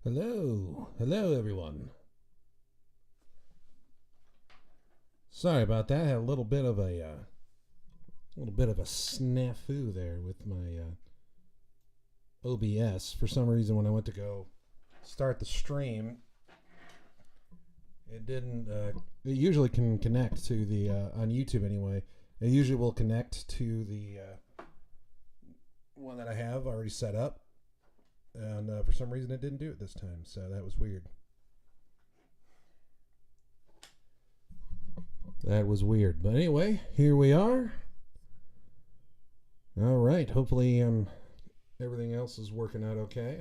Hello everyone. Sorry about that. I had a little bit of a snafu there with my OBS. For some reason, when I went to go start the stream, it didn't. It usually can connect to the on YouTube anyway. It usually will connect to the one that I have already set up, and for some reason, it didn't do it this time. So that was weird. That was weird. But anyway, here we are. All right. Hopefully, everything else is working out okay.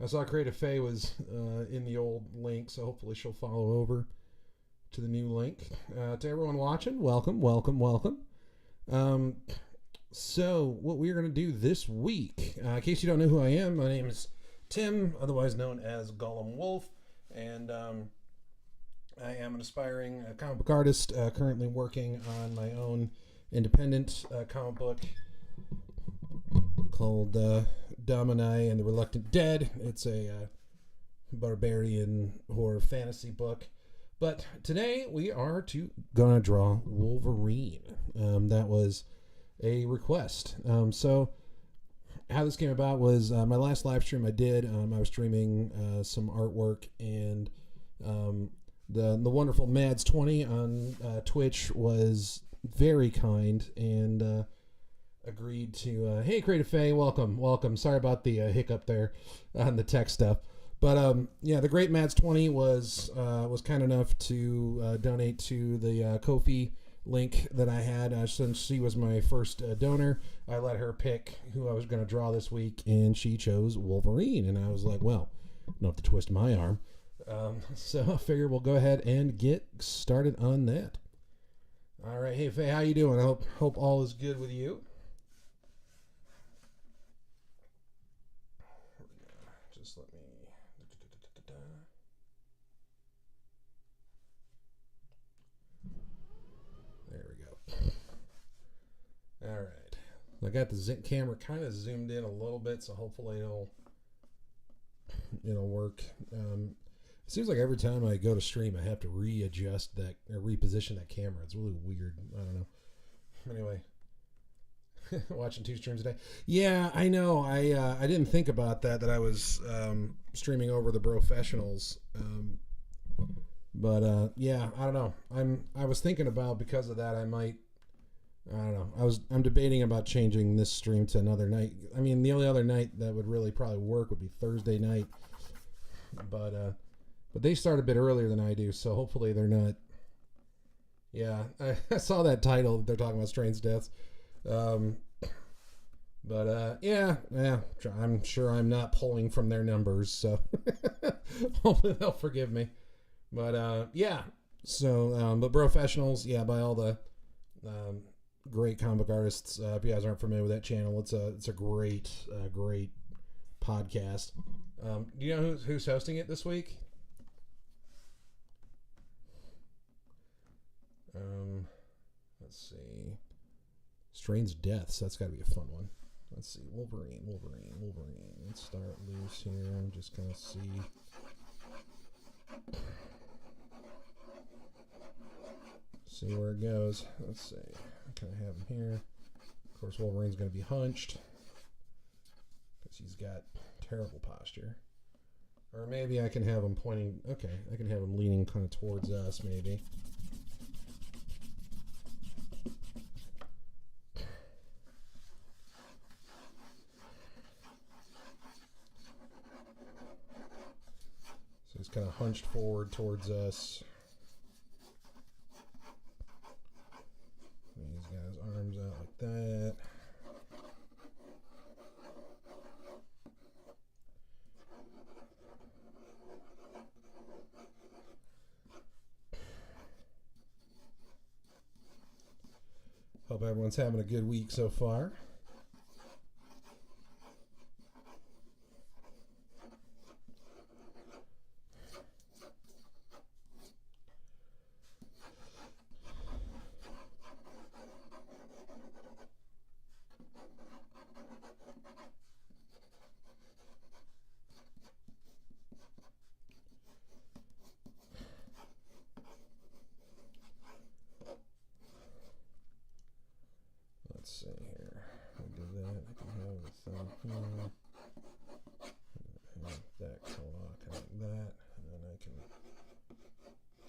I saw Creative Faye was in the old link, so hopefully she'll follow over to the new link. To everyone watching, welcome, welcome, welcome. So, what we're going to do this week, in case you don't know who I am, my name is Tim, otherwise known as Gollum Wolf, and I am an aspiring comic book artist, currently working on my own independent comic book called Dom and I and the Reluctant Dead. It's a barbarian horror fantasy book. But today we are gonna draw Wolverine. That was a request. So how this came about was my last live stream I did. I was streaming some artwork, and the wonderful Mads20 on Twitch was very kind and agreed to hey Creative Faye, welcome. Sorry about the hiccup there on the tech stuff, but yeah, the great Mads20 was kind enough to donate to the Ko-fi link that I had. Since she was my first donor, I let her pick who I was going to draw this week, and she chose Wolverine, and I was like, well, I don't have to twist my arm. So I figure we'll go ahead and get started on that. All right, hey Faye, how you doing? I hope all is good with you. Just let me. There we go. All right, I got the camera kind of zoomed in a little bit, so hopefully it'll work. It seems like every time I go to stream, I have to readjust that or reposition that camera. It's really weird. I don't know. Anyway, watching 2 streams a day. Yeah, I know. I didn't think about that I was streaming over the Professionals. But yeah, I don't know. I was thinking about, because of that, I might. I don't know. I'm debating about changing this stream to another night. I mean, the only other night that would really probably work would be Thursday night. But they start a bit earlier than I do, so hopefully they're not. Yeah, I saw that title. They're talking about Strange Deaths. Yeah, I'm sure I'm not pulling from their numbers, so hopefully they'll forgive me. But yeah, so but Professionals, yeah, by all the great comic artists. If you guys aren't familiar with that channel, it's a great podcast. Do you know who's hosting it this week? Let's see. Strange Deaths. That's got to be a fun one. Let's see. Wolverine. Let's start loose here. I'm just gonna see. See where it goes. Let's see. Can I have him here? Of course, Wolverine's gonna be hunched because he's got terrible posture. Or maybe I can have him pointing. Okay, I can have him leaning kind of towards us, maybe. So he's kind of hunched forward towards us. He's got his arms out like that. Hope everyone's having a good week so far.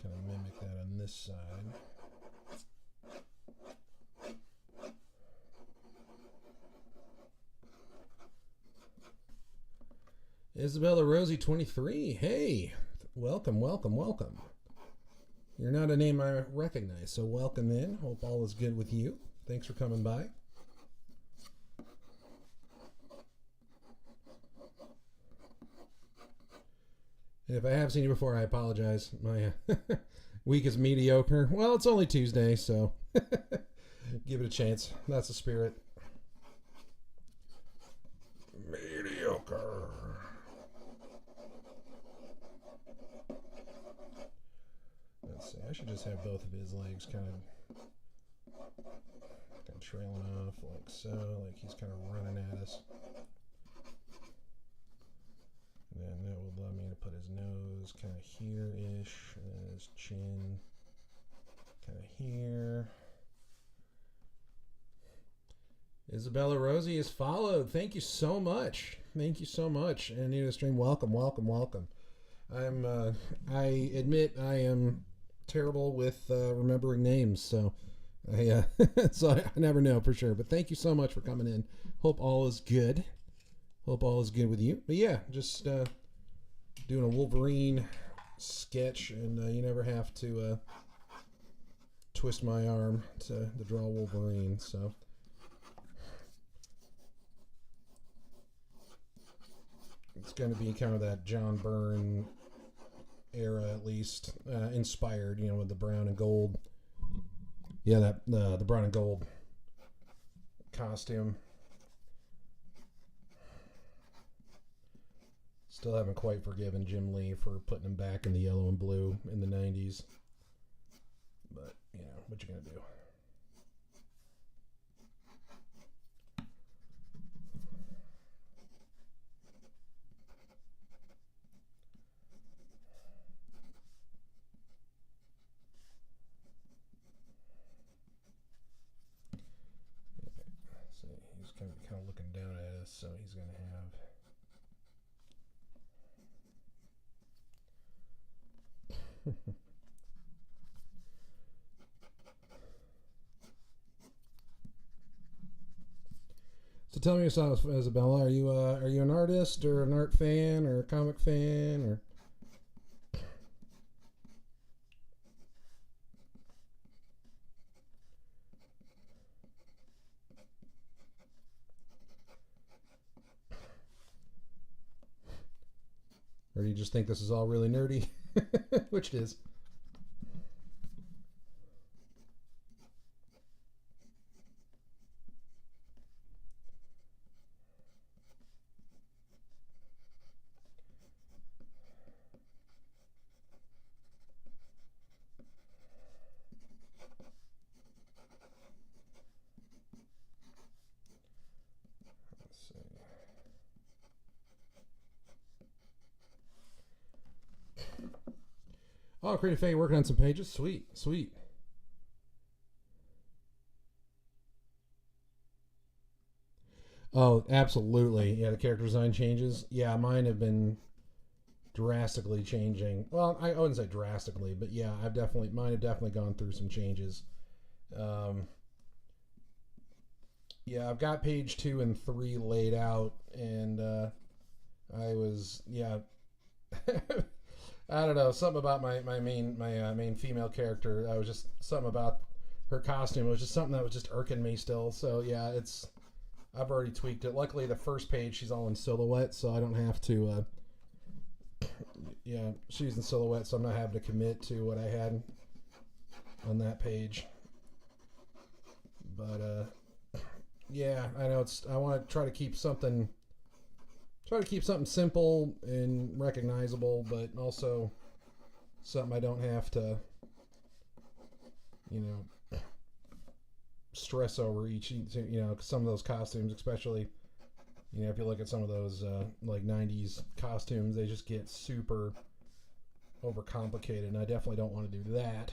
Kind of mimic that on this side. Isabella Rosie 23. Hey, welcome, welcome, welcome. You're not a name I recognize, so welcome in. Hope all is good with you. Thanks for coming by. And if I have seen you before, I apologize. My week is mediocre. Well, it's only Tuesday, so give it a chance. That's the spirit. Mediocre. Let's see. I should just have both of his legs kind of trailing off like so, like he's kind of running at us. And then that will allow me to put his nose kind of here-ish, and his chin kind of here. Isabella Rosie is followed. Thank you so much. Thank you so much. And new to the stream, welcome, welcome, welcome. I admit I am terrible with remembering names, so so I never know for sure. But thank you so much for coming in. Hope all is good. Hope all is good with you. But yeah, just doing a Wolverine sketch, and you never have to twist my arm to draw Wolverine. So it's going to be kind of that John Byrne era, at least inspired, you know, with the brown and gold. Yeah, that the brown and gold costume. Still haven't quite forgiven Jim Lee for putting him back in the yellow and blue in the 90s. But, you know, what you gonna do? So he's kind of looking down at us, so he's gonna have. So tell me yourself, Isabella, are you an artist or an art fan or a comic fan or? Or do you just think this is all really nerdy? Which it is. Let's see. Oh, Creative Faye working on some pages. Sweet, sweet. Oh, absolutely. Yeah, the character design changes. Yeah, mine have been drastically changing. Well, I wouldn't say drastically, but yeah, mine have definitely gone through some changes. Yeah, I've got page 2 and 3 laid out, and I was, yeah. I don't know, something about my main female character. I was just something about her costume. It was just something that was just irking me still. So yeah, I've already tweaked it. Luckily, the first page she's all in silhouette, so I don't have to. Yeah, she's in silhouette, so I'm not having to commit to what I had on that page. But yeah, I know I want to try to keep something simple and recognizable, but also something I don't have to, you know, stress over each, you know, some of those costumes, especially, you know, if you look at some of those like 90s costumes, they just get super overcomplicated, and I definitely don't want to do that.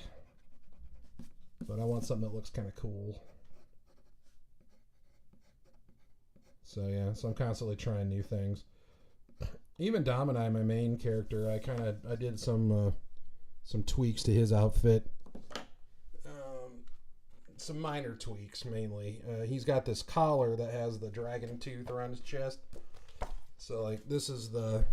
But I want something that looks kind of cool. So yeah, so I'm constantly trying new things. Even Domini, my main character, I did some tweaks to his outfit. Some minor tweaks mainly. He's got this collar that has the dragon tooth around his chest. So like this is the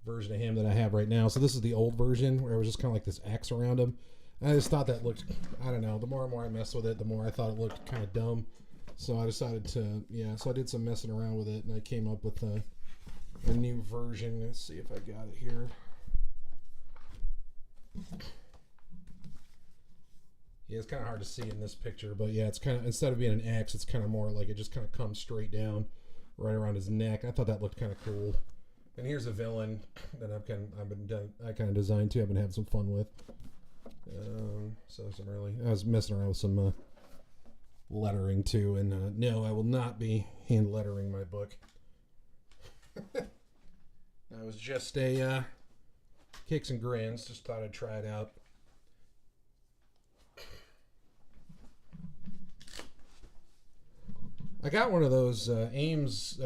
version of him that I have right now. So this is the old version where it was just kind of like this X around him. And I just thought that looked, I don't know, the more and more I messed with it, the more I thought it looked kind of dumb. So I decided to, so I did some messing around with it and I came up with a new version. Let's see if I got it here. Yeah, it's kind of hard to see in this picture, but yeah, it's kind of, instead of being an X, it's kind of more like it just kind of comes straight down right around his neck. I thought that looked kind of cool. And here's a villain that I kind of designed too. I've been having some fun with. I was messing around with some lettering too, and no, I will not be hand lettering my book. That was just a kicks and grins. Just thought I'd try it out. I got one of those Ames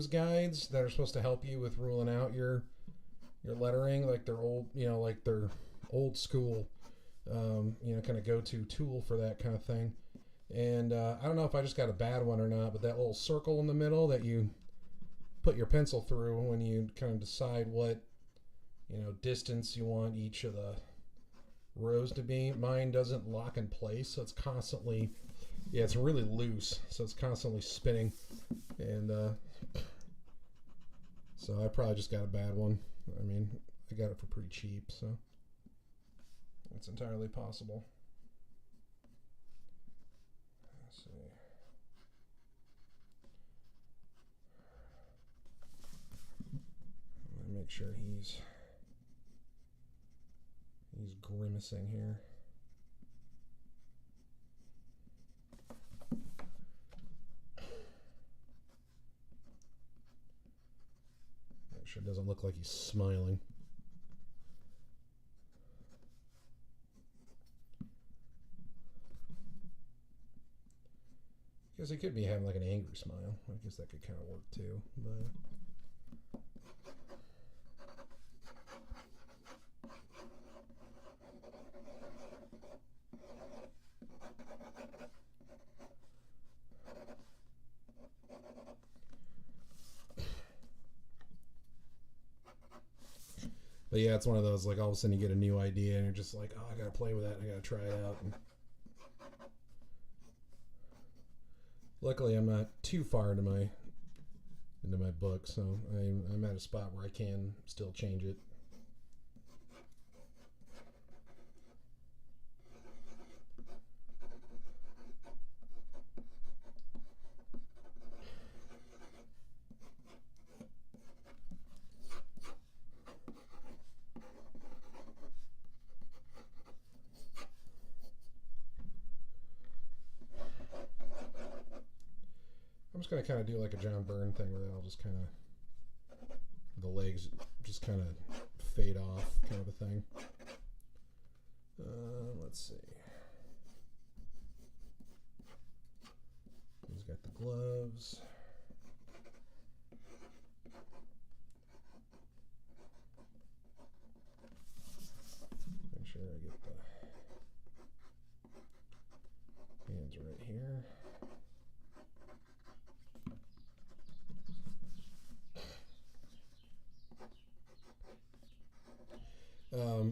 guides that are supposed to help you with ruling out your lettering, like they're old, like they're old school, kind of go-to tool for that kind of thing. And I don't know if I just got a bad one or not, but that little circle in the middle that you put your pencil through when you kind of decide what distance you want each of the rows to be, mine doesn't lock in place, so it's constantly, it's really loose, so it's constantly spinning. And so I probably just got a bad one. I mean, I got it for pretty cheap, so it's entirely possible. Let's see. I'm gonna make sure he's grimacing here. Make sure it doesn't look like he's smiling. I guess he could be having like an angry smile. I guess that could kind of work too, but yeah, it's one of those, like, all of a sudden you get a new idea and you're just like, oh, I gotta play with that and I gotta try it out. And luckily I'm not too far into my book, so I'm at a spot where I can still change it. I'm just going to kind of do like a John Byrne thing where I'll just kind of, the legs just kind of fade off kind of a thing. Let's see. He's got the gloves. Make sure I get the hands right here.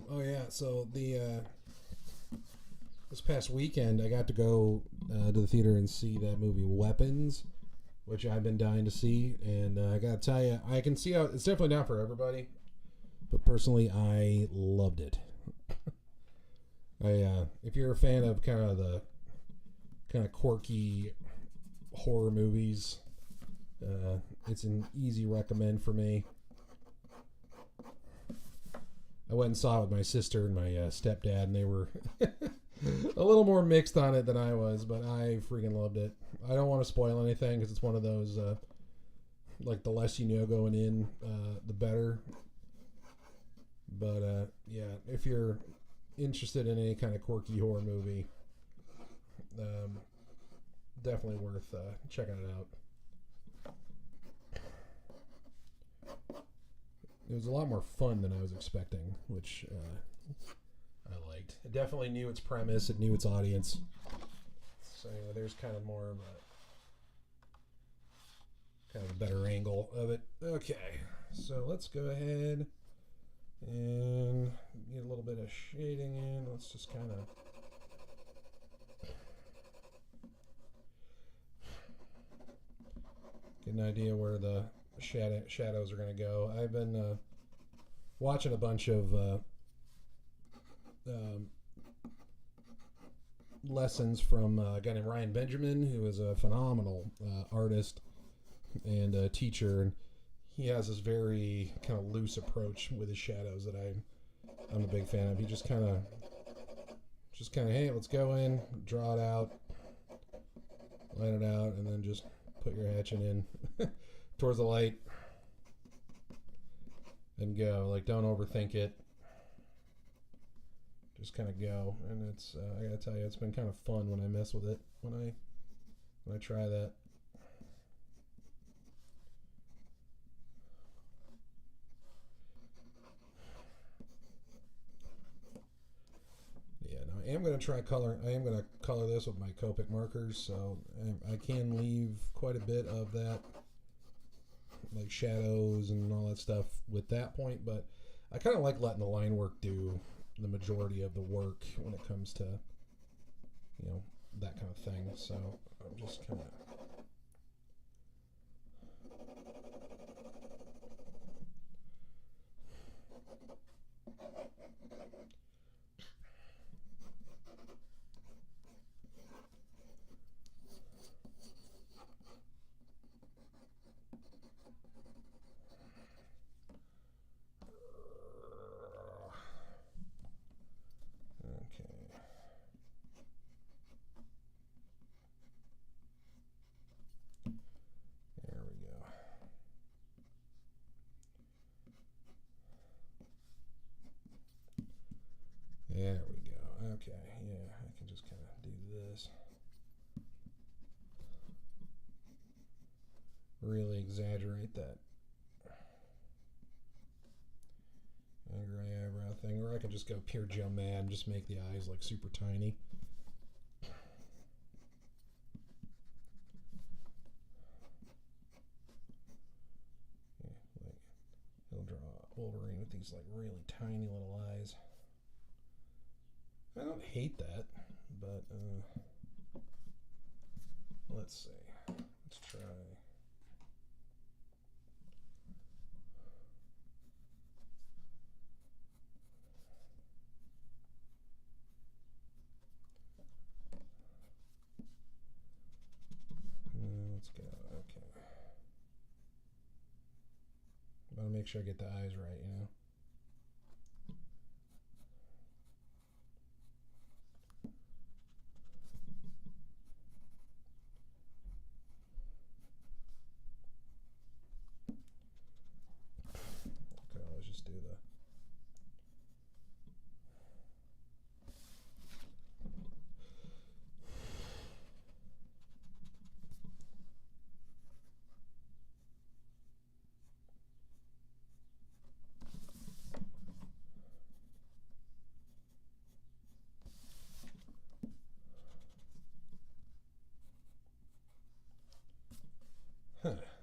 Oh yeah, so this past weekend I got to go to the theater and see that movie Weapons, which I've been dying to see, and I gotta tell you, I can see how it's definitely not for everybody, but personally I loved it. If you're a fan of kind of quirky horror movies, it's an easy recommend for me. I went and saw it with my sister and my stepdad, and they were a little more mixed on it than I was, but I freaking loved it. I don't want to spoil anything because it's one of those, like, the less you know going in, the better. But, yeah, if you're interested in any kind of quirky horror movie, definitely worth checking it out. it was a lot more fun than I was expecting, which I liked. It definitely knew its premise. It knew its audience. So anyway, there's kind of more of a better angle of it. Okay, so let's go ahead and get a little bit of shading in. Let's just kind of get an idea where the shadows are going to go. I've been watching a bunch of lessons from a guy named Ryan Benjamin, who is a phenomenal artist and a teacher, and he has this very kind of loose approach with his shadows that I'm a big fan of. He just kind of hey, let's go in, draw it out, light it out, and then just put your hatchet in towards the light and go. Like, don't overthink it. Just kind of go, and it's I gotta tell you, it's been kind of fun when I mess with it, when I try that. Yeah, now I am gonna try color. I am gonna color this with my Copic markers, so I can leave quite a bit of that, like shadows and all that stuff, with that point. But I kind of like letting the line work do the majority of the work when it comes to, you know, that kind of thing. So I'm just kind of there we go. Okay, yeah, I can just kind of do this. Really exaggerate that gray eyebrow thing, or I can just go pure Joe Mad and just make the eyes like super tiny. Yeah, like he'll draw Wolverine with these like really tiny little eyes. I don't hate that, but let's see. Let's try. Let's go. Okay. I want to make sure I get the eyes right, you know. Okay, let's just do the.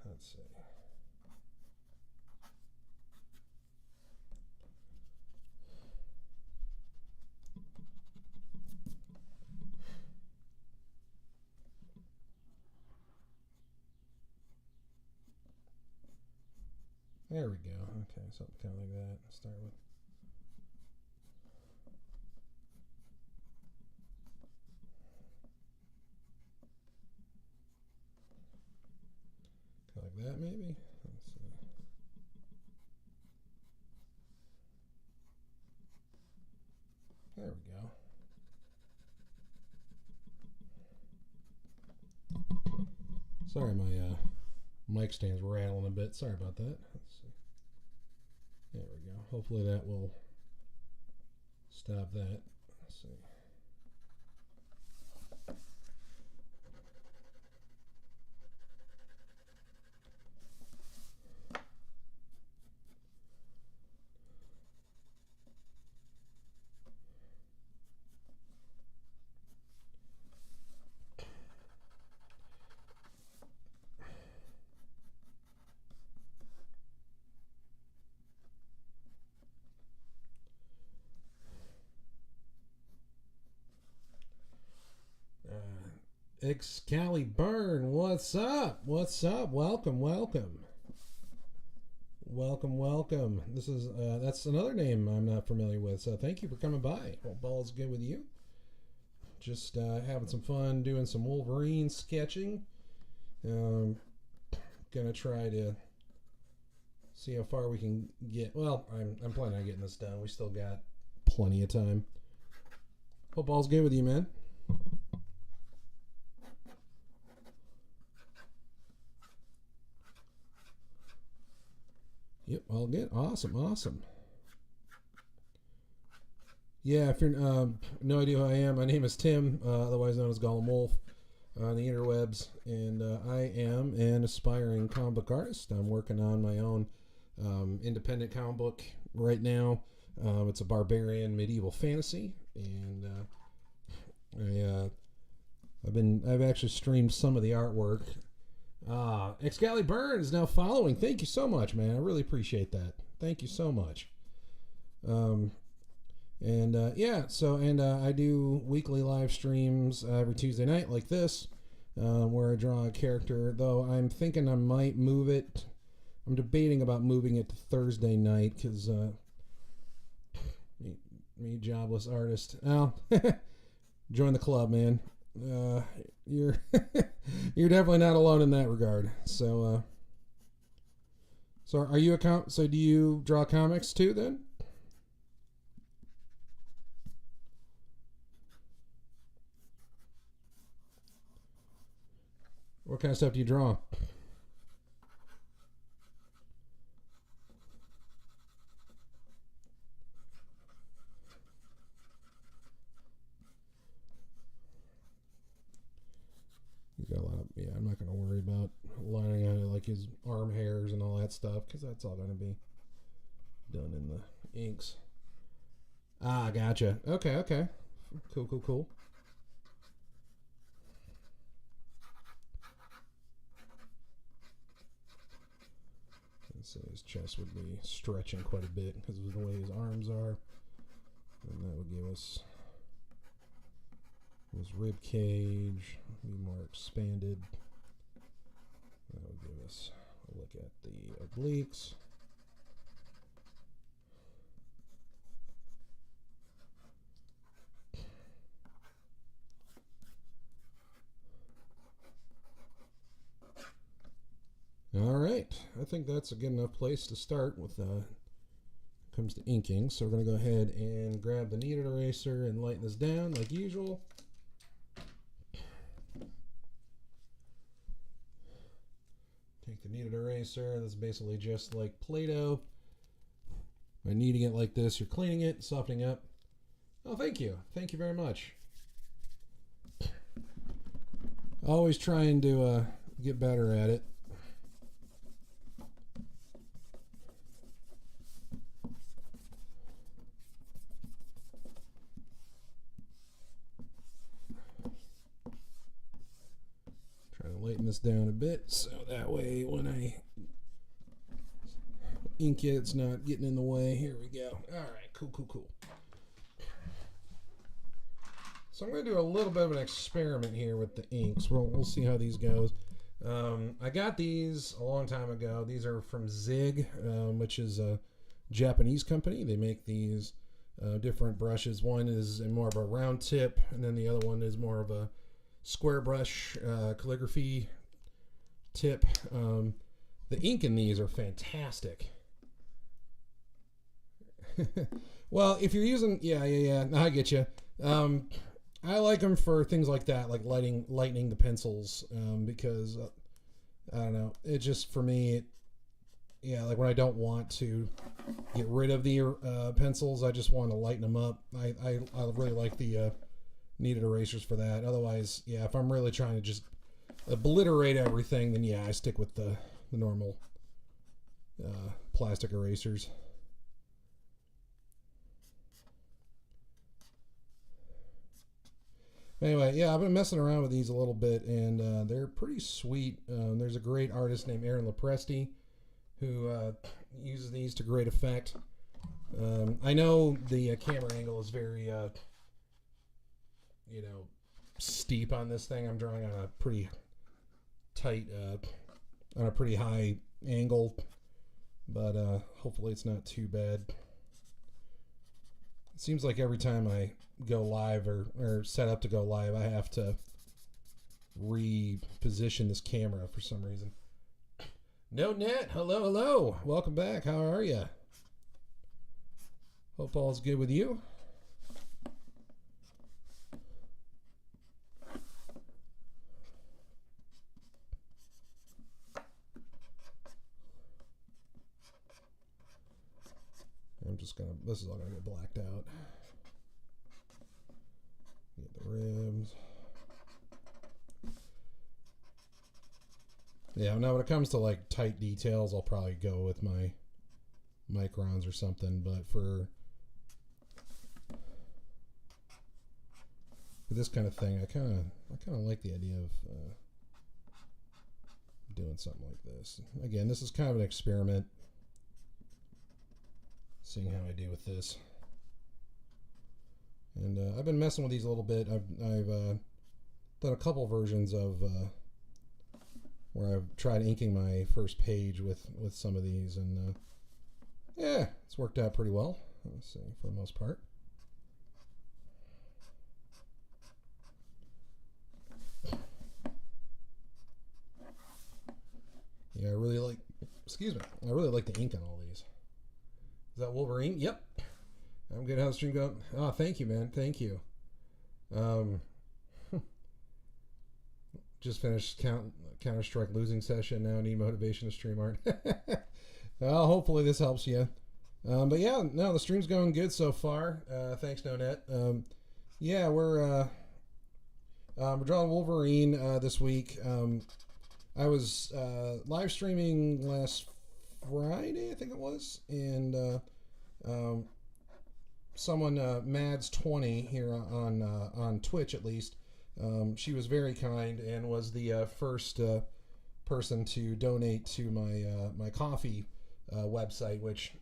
Let's see. There we go. Okay, something kind of like that. Let's start with. Like that, maybe? Let's see. There we go. Sorry, my mic stand's rattling a bit. Sorry about that. Let's see. There we go. Hopefully that will stop that. Let's see. Excalibur, what's up? What's up? Welcome, welcome. Welcome, welcome. This is that's another name I'm not familiar with, so thank you for coming by. Hope all's good with you. Just having some fun doing some Wolverine sketching. Gonna try to see how far we can get. Well, I'm planning on getting this done. We still got plenty of time. Hope all's good with you, man. Yep, all good. Awesome, awesome. Yeah, if you're no idea who I am, my name is Tim, otherwise known as Gollum Wolf on the interwebs, and I am an aspiring comic book artist. I'm working on my own independent comic book right now. It's a barbarian medieval fantasy, and I've actually streamed some of the artwork. Excalibur is now following. Thank you so much, man. I really appreciate that. Thank you so much. I do weekly live streams every Tuesday night like this, where I draw a character, though I'm thinking I might move it. I'm debating about moving it to Thursday night because me jobless artist. Oh, join the club, man. You're you're definitely not alone in that regard. So are you so do you draw comics too then? What kind of stuff do you draw? He's got a lot of, yeah, I'm not going to worry about lining out like his arm hairs and all that stuff because that's all going to be done in the inks. Ah, gotcha. Okay, okay. Cool. So his chest would be stretching quite a bit because of the way his arms are. And that would give us his rib cage, be more expanded. That would give us a look at the obliques. All right, I think that's a good enough place to start with comes to inking. So we're going to go ahead and grab the kneaded eraser and lighten this down like usual. Take the kneaded eraser. That's basically just like Play-Doh. By kneading it like this, you're cleaning it, softening up. Oh, thank you. Thank you very much. Always trying to get better at it. Lighten this down a bit so that way when I ink it, it's not getting in the way. Here we go. All right, cool. So I'm going to do a little bit of an experiment here with the inks. We'll see how these goes. I got these a long time ago. These are from Zig, which is a Japanese company. They make these different brushes. One is more of a round tip, and then the other one is more of a square brush calligraphy tip. The ink in these are fantastic. Well, if you're using, yeah, no, I get you. I like them for things like that, like lightening the pencils, because I don't know, it just for me, like when I don't want to get rid of the pencils, I just want to lighten them up. I really like the kneaded erasers for that. Otherwise, if I'm really trying to just obliterate everything, then I stick with the normal plastic erasers. Anyway, I've been messing around with these a little bit, and they're pretty sweet. There's a great artist named Aaron Lopresti who uses these to great effect. I know the camera angle is very, steep on this thing. I'm drawing on a pretty tight, on a pretty high angle, but hopefully it's not too bad. It seems like every time I go live or set up to go live, I have to reposition this camera for some reason. No Net, hello. Welcome back. How are you? Hope all's good with you. This is all gonna get blacked out. Get the rims. Yeah, now when it comes to like tight details, I'll probably go with my microns or something, but for this kind of thing, I kind of like the idea of doing something like this. Again, this is kind of an experiment, seeing how I do with this. And I've been messing with these a little bit. I've done a couple versions of where I've tried inking my first page with some of these, and yeah, it's worked out pretty well. Let's see, for the most part. Yeah, I really like the ink on all these. Is that Wolverine? Yep. I'm good. How's the stream going? Oh, thank you, man. Thank you. Just finished Counter-Strike losing session. Now need motivation to stream art. Well, hopefully this helps you. But yeah, no, the stream's going good so far. Thanks, NoNet. Yeah, we're drawing Wolverine this week. I was live streaming last Friday, I think it was, and someone Mads20 here on Twitch at least. She was very kind and was the first person to donate to my coffee website, which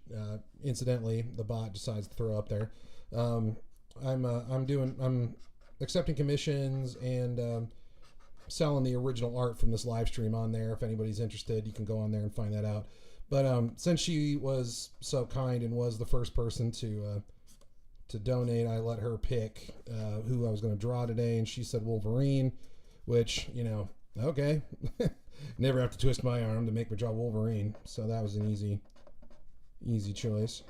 incidentally the bot decides to throw up there. I'm accepting commissions and selling the original art from this live stream on there. If anybody's interested, you can go on there and find that out. But since she was so kind and was the first person to donate, I let her pick who I was going to draw today, and she said Wolverine, which, you know, okay. Never have to twist my arm to make me draw Wolverine, so that was an easy choice.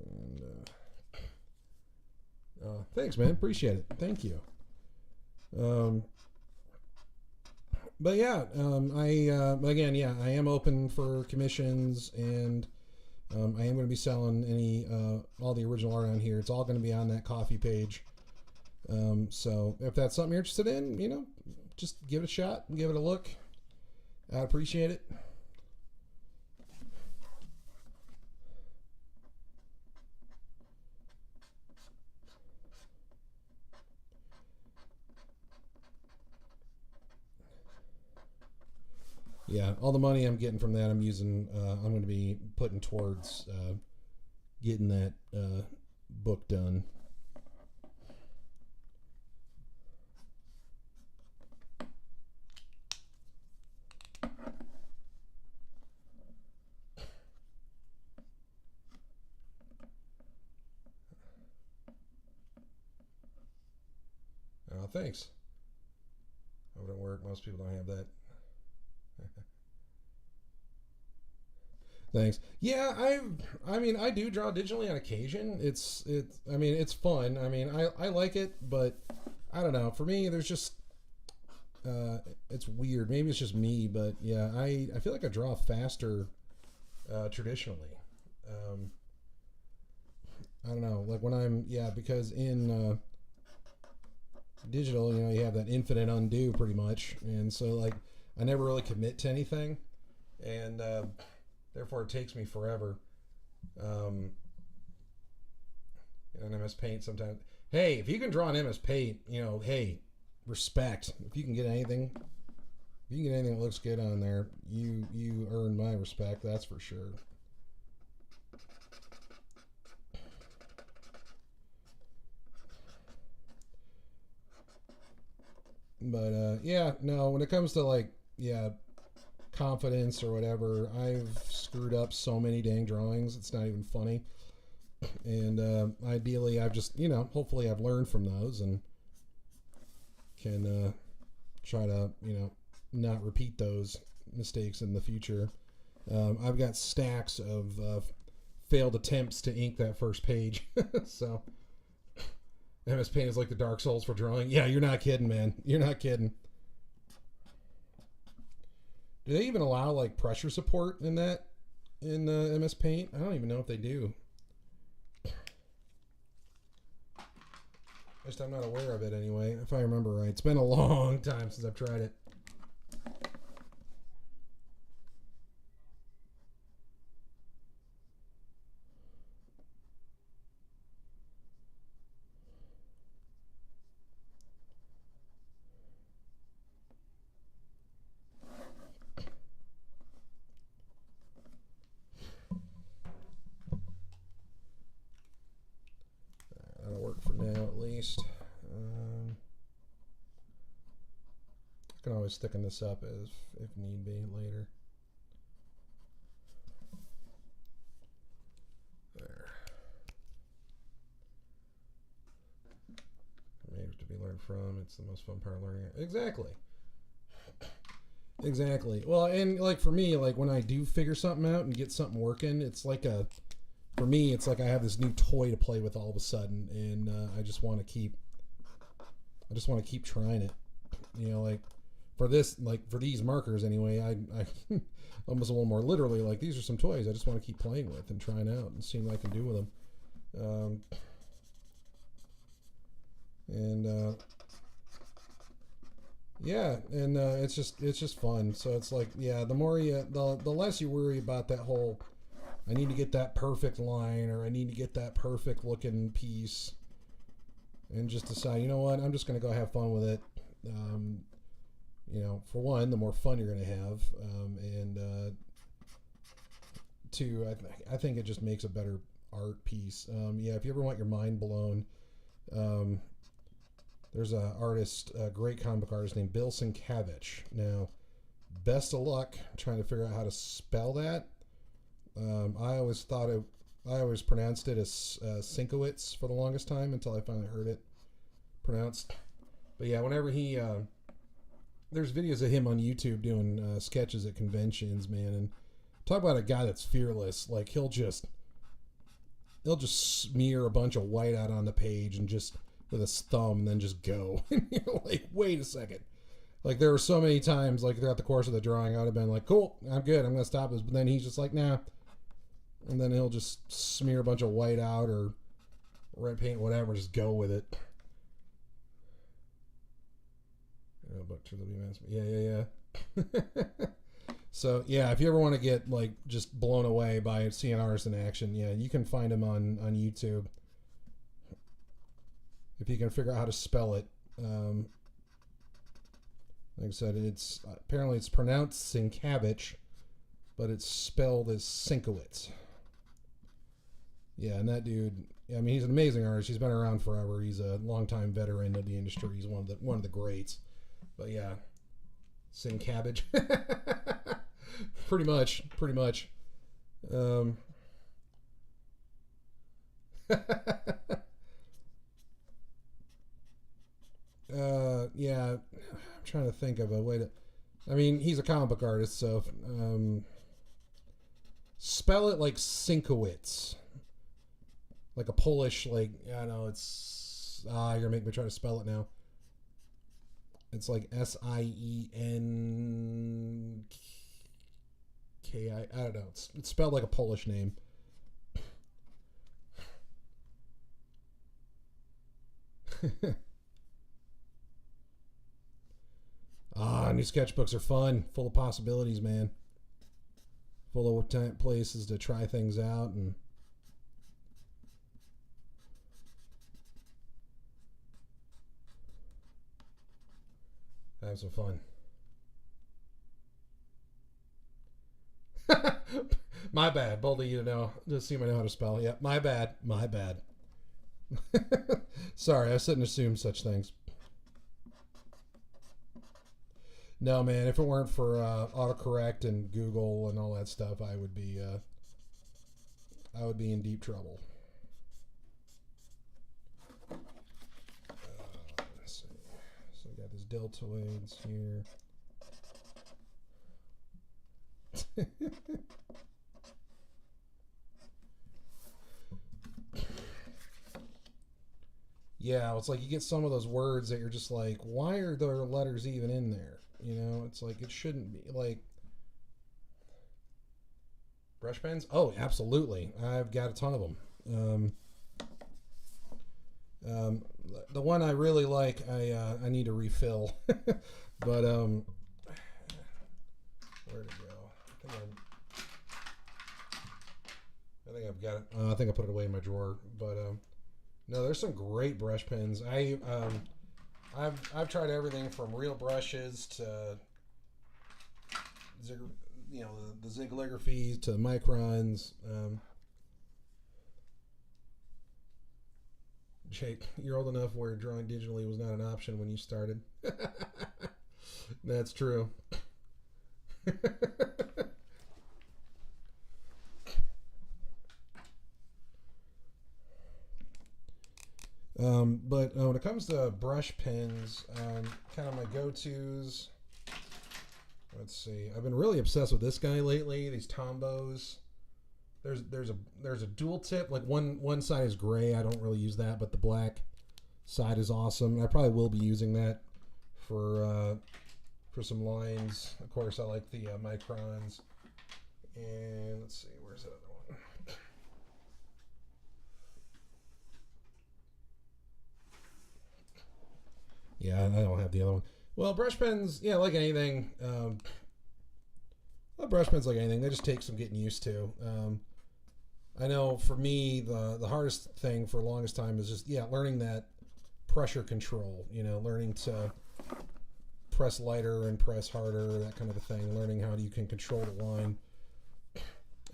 And thanks, man. Appreciate it. Thank you. But yeah, again, yeah, I am open for commissions, and I am going to be selling all the original art on here. It's all going to be on that coffee page. So if that's something you're interested in, you know, just give it a shot, give it a look. I'd appreciate it. Yeah, all the money I'm getting from that, I'm going to be putting towards getting that book done. Oh, thanks. That wouldn't work. Most people don't have that. Thanks. Yeah, I do draw digitally on occasion. It's fun. I mean, I like it, but I don't know. For me, there's just it's weird. Maybe it's just me, but yeah, I feel like I draw faster traditionally. I don't know. Like when because in digital, you know, you have that infinite undo pretty much, and so like I never really commit to anything, and therefore it takes me forever. And MS Paint sometimes. Hey, if you can draw an MS Paint, you know, hey, respect. If you can get anything that looks good on there, you earn my respect. That's for sure. But yeah, no, when it comes to like, yeah, confidence or whatever, I've screwed up so many dang drawings. It's not even funny. And ideally, I've just, hopefully I've learned from those and can try to, not repeat those mistakes in the future. I've got stacks of failed attempts to ink that first page. So MS Paint is like the Dark Souls for drawing. Yeah, you're not kidding, man. You're not kidding. Do they even allow like pressure support in that in MS Paint? I don't even know if they do. Just I'm not aware of it anyway, if I remember right. It's been a long time since I've tried it. That'll work for now at least. I can always thicken this up if need be later. There. Maybe to be learned from. It's the most fun part of learning it. Exactly. Exactly. Well, and like for me, like when I do figure something out and get something working, it's like for me, it's like I have this new toy to play with all of a sudden, and I just want to keep trying it. Like for this, like for these markers anyway, I almost a little more literally, like these are some toys I just want to keep playing with and trying out and seeing what I can do with them. Yeah, and it's just fun. So it's like, yeah, the more the less you worry about that whole, I need to get that perfect line or I need to get that perfect looking piece, and just decide, you know what, I'm just gonna go have fun with it. For one, the more fun you're gonna have, and two, I think it just makes a better art piece. Yeah, if you ever want your mind blown, there's a artist, a great comic book artist named Bill Sienkiewicz. Now, best of luck trying to figure out how to spell that. I always pronounced it as Sienkiewicz for the longest time until I finally heard it pronounced. But yeah, whenever there's videos of him on YouTube doing sketches at conventions, man, and talk about a guy that's fearless. Like he'll just smear a bunch of white out on the page and just with his thumb and then just go. And you're like, wait a second. Like there were so many times like throughout the course of the drawing I would have been like, cool, I'm good, I'm gonna stop this, but then he's just like, nah. And then he'll just smear a bunch of white out or red paint, whatever, just go with it. Yeah. So yeah, if you ever want to get like just blown away by seeing artists in action, yeah, you can find him on YouTube. If you can figure out how to spell it. Like I said, apparently it's pronounced Sienkiewicz, but it's spelled as Sienkiewicz. Yeah, and that dude, I mean, he's an amazing artist. He's been around forever. He's a longtime veteran of the industry. He's one of the greats. But yeah, Sienkiewicz. pretty much. Yeah, I'm trying to think of a way to. I mean, he's a comic book artist, so spell it like Sienkiewicz, like a Polish, like I don't know. It's you're gonna make me try to spell it now. It's like Sienki. I don't know. It's spelled like a Polish name. New sketchbooks are fun, full of possibilities, man. Full of places to try things out and have some fun. My bad. Bold of you to know. Just seem I know how to spell. Yeah, my bad. Sorry, I shouldn't assume such things. No, man. If it weren't for autocorrect and Google and all that stuff, I would be in deep trouble. Let's see. So we got this deltoids here. Yeah, it's like you get some of those words that you're just like, why are there letters even in there? You know, it's like it shouldn't be. Like brush pens. Oh, absolutely. I've got a ton of them. The one I really like, I need to refill, but where'd it go? I think I've got it. I think I put it away in my drawer, but no, there's some great brush pens. I've tried everything from real brushes to the Zigligraphies to microns. Jake, you're old enough where drawing digitally was not an option when you started. That's true. But when it comes to brush pens, kind of my go-tos. Let's see. I've been really obsessed with this guy lately. These Tombos. There's a dual tip. Like one side is gray. I don't really use that, but the black side is awesome. I probably will be using that for some lines. Of course, I like the microns. And let's see, where's that other one? Yeah, I don't have the other one. Well, brush pens, yeah, like anything. Brush pens, like anything, they just take some getting used to. I know for me, the hardest thing for the longest time is just, learning that pressure control. You know, learning to press lighter and press harder, that kind of a thing. Learning how you can control the line.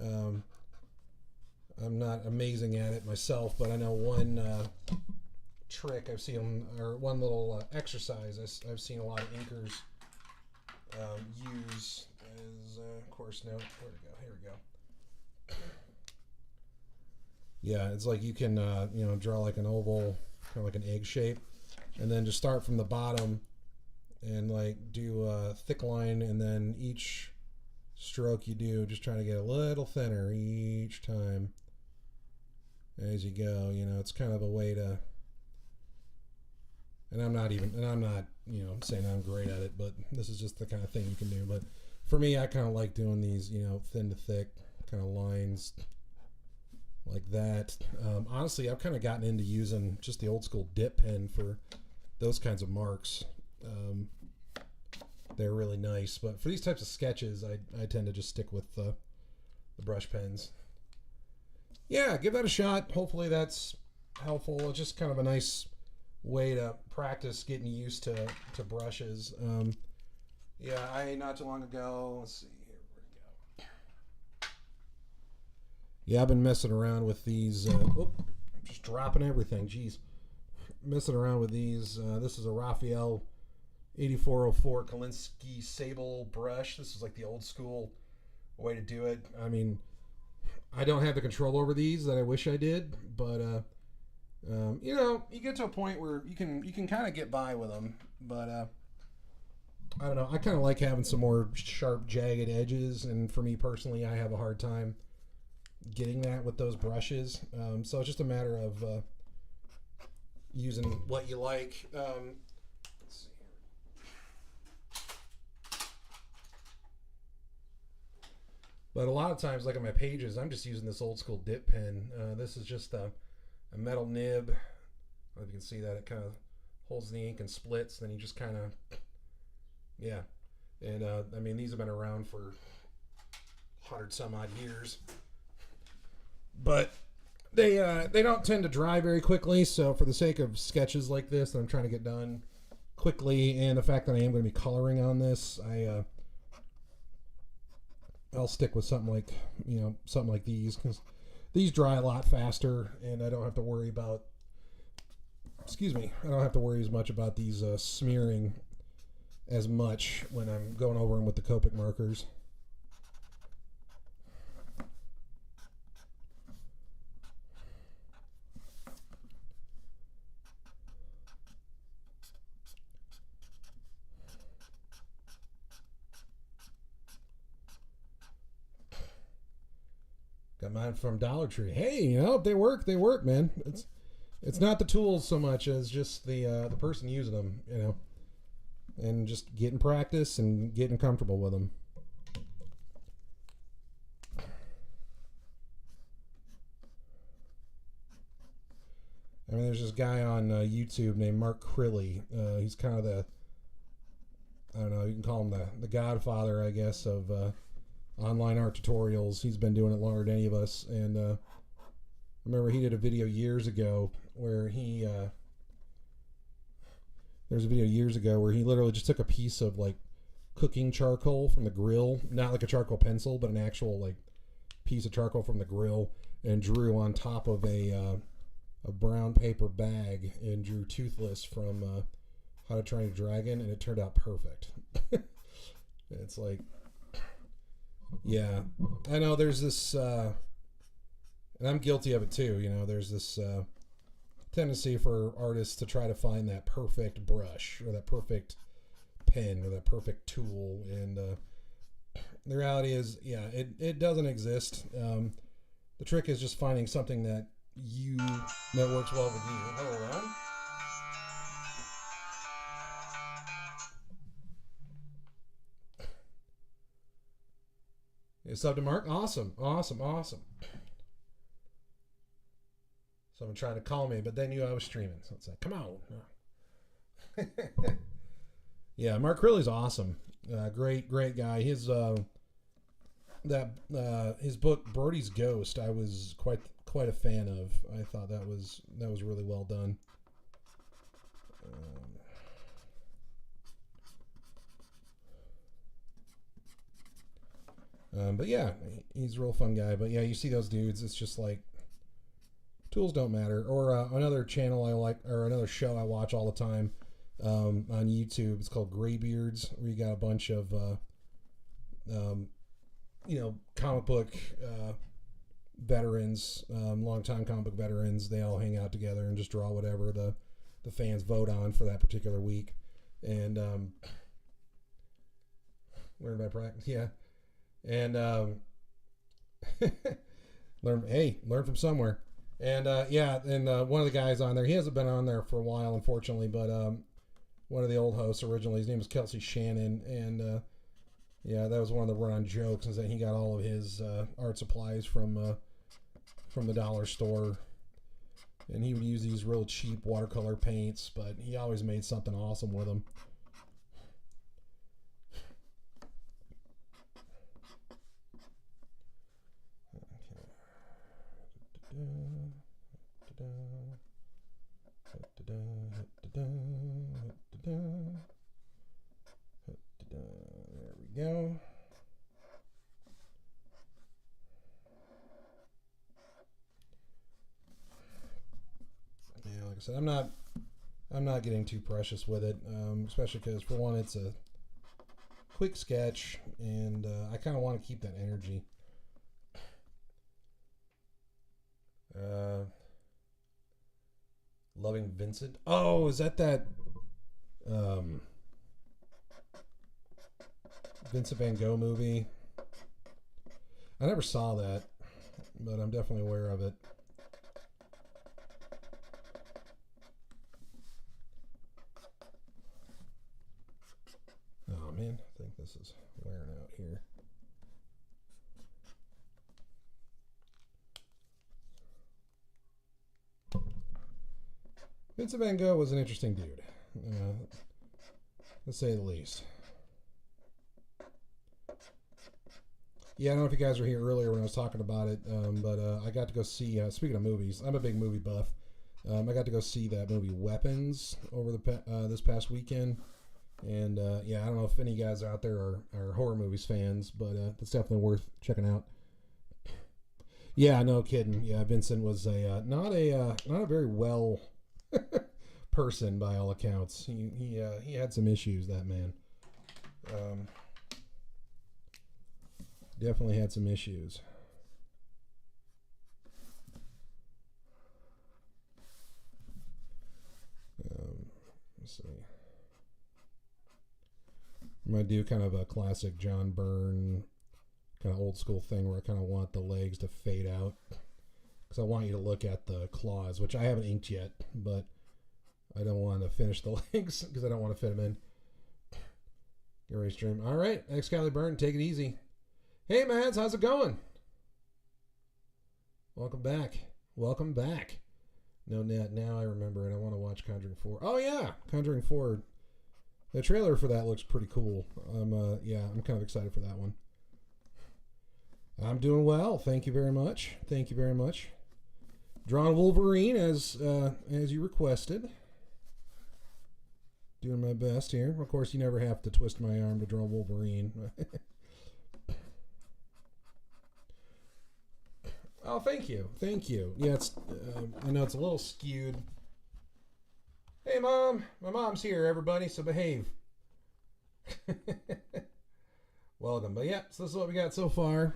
I'm not amazing at it myself, but I know one trick I've seen, or one little exercise I've seen a lot of inkers use is, of course, no, where'd it go? Here we go. Yeah, it's like you can, draw like an oval, kind of like an egg shape, and then just start from the bottom and like do a thick line, and then each stroke you do, just trying to get a little thinner each time as you go. You know, it's kind of a way to, and I'm not, saying I'm great at it, but this is just the kind of thing you can do. But for me, I kind of like doing these, thin to thick kind of lines like that. Honestly, I've kind of gotten into using just the old school dip pen for those kinds of marks. They're really nice, but for these types of sketches, I tend to just stick with the brush pens. Yeah, give that a shot. Hopefully that's helpful. It's just kind of a nice way to practice getting used to brushes. Not too long ago, let's see, here we go. Yeah, I've been messing around with these. I'm just dropping everything. Jeez. Messing around with these. This is a Raphael 8404 Kolinsky Sable brush. This is like the old school way to do it. I mean, I don't have the control over these that I wish I did, but you get to a point where you can kind of get by with them. But I don't know. I kind of like having some more sharp, jagged edges, and for me personally, I have a hard time getting that with those brushes. So it's just a matter of using what you like. Let's see here. But a lot of times, like on my pages, I'm just using this old school dip pen. This is just a metal nib. I don't know if you can see that. It kind of holds the ink and splits. Then you just kind of, yeah. And I mean, these have been around for 100 some odd years. But they don't tend to dry very quickly. So for the sake of sketches like this that I'm trying to get done quickly, and the fact that I am going to be coloring on this, I'll stick with something like these, because these dry a lot faster, and I don't have to worry about, I don't have to worry as much about these smearing as much when I'm going over them with the Copic markers. Got mine from Dollar Tree. Hey, you know, they work, man. It's not the tools so much as just the person using them, you know, and just getting practice and getting comfortable with them. I mean, there's this guy on YouTube named Mark Crilly. He's kind of the, I don't know, you can call him the godfather, I guess, of online art tutorials. He's been doing it longer than any of us. And I remember he did a video years ago where he, there's a video years ago where he literally just took a piece of like cooking charcoal from the grill, not like a charcoal pencil, but an actual like piece of charcoal from the grill, and drew on top of a brown paper bag and drew Toothless from How to Train a Dragon, and it turned out perfect. It's like, yeah, I know there's this, and I'm guilty of it too, you know, there's this tendency for artists to try to find that perfect brush or that perfect pen or that perfect tool, and the reality is, yeah, it doesn't exist. The trick is just finding something that works well with you. Hold on. You sub to Mark? Awesome. Someone tried to call me, but they knew I was streaming. So it's like, come on. Yeah, Mark Crilly's awesome. Great guy. His his book Brody's Ghost, I was quite a fan of. I thought that was really well done. But yeah, he's a real fun guy. But yeah, you see those dudes, it's just like, tools don't matter. Or another channel I like, or another show I watch all the time on YouTube. It's called Graybeards, where you got a bunch of you know, comic book veterans, longtime comic book veterans. They all hang out together and just draw whatever the fans vote on for that particular week. And learn by practice, yeah. And learn from somewhere. And yeah, and one of the guys on there, he hasn't been on there for a while, unfortunately, but one of the old hosts originally, his name was Kelsey Shannon, and yeah, that was one of the run-on jokes, is that he got all of his art supplies from the dollar store, and he would use these real cheap watercolor paints, but he always made something awesome with them. There we go. Yeah, like I said, I'm not getting too precious with it, especially because, for one, it's a quick sketch, and I kind of want to keep that energy. Loving Vincent. Oh, is that Vincent Van Gogh movie? I never saw that, but I'm definitely aware of it. Oh man, I think this is wearing out here. Vincent Van Gogh was an interesting dude, to say the least. Yeah, I don't know if you guys were here earlier when I was talking about it, but I got to go see, speaking of movies, I'm a big movie buff. I got to go see that movie Weapons over this past weekend. And yeah, I don't know if any guys out there are horror movies fans, but it's definitely worth checking out. Yeah, no kidding. Yeah, Vincent was not a very well person by all accounts. He had some issues, that man. Um, definitely had some issues. Let's see. I'm going to do kind of a classic John Byrne, kind of old school thing where I kind of want the legs to fade out. Because I want you to look at the claws, which I haven't inked yet, but I don't want to finish the legs because I don't want to fit them in. Get ready to stream. All right, Excalibur, take it easy. Hey, Mads, how's it going? Welcome back. Welcome back. No, now I remember it. I want to watch Conjuring 4. Oh, yeah, Conjuring 4. The trailer for that looks pretty cool. I'm kind of excited for that one. I'm doing well. Thank you very much. Thank you very much. Drawn Wolverine as you requested. Doing my best here. Of course, you never have to twist my arm to draw Wolverine. Oh, thank you. Thank you. Yeah, it's I know it's a little skewed. Hey, Mom. My mom's here, everybody, so behave. Welcome. But yeah, so this is what we got so far.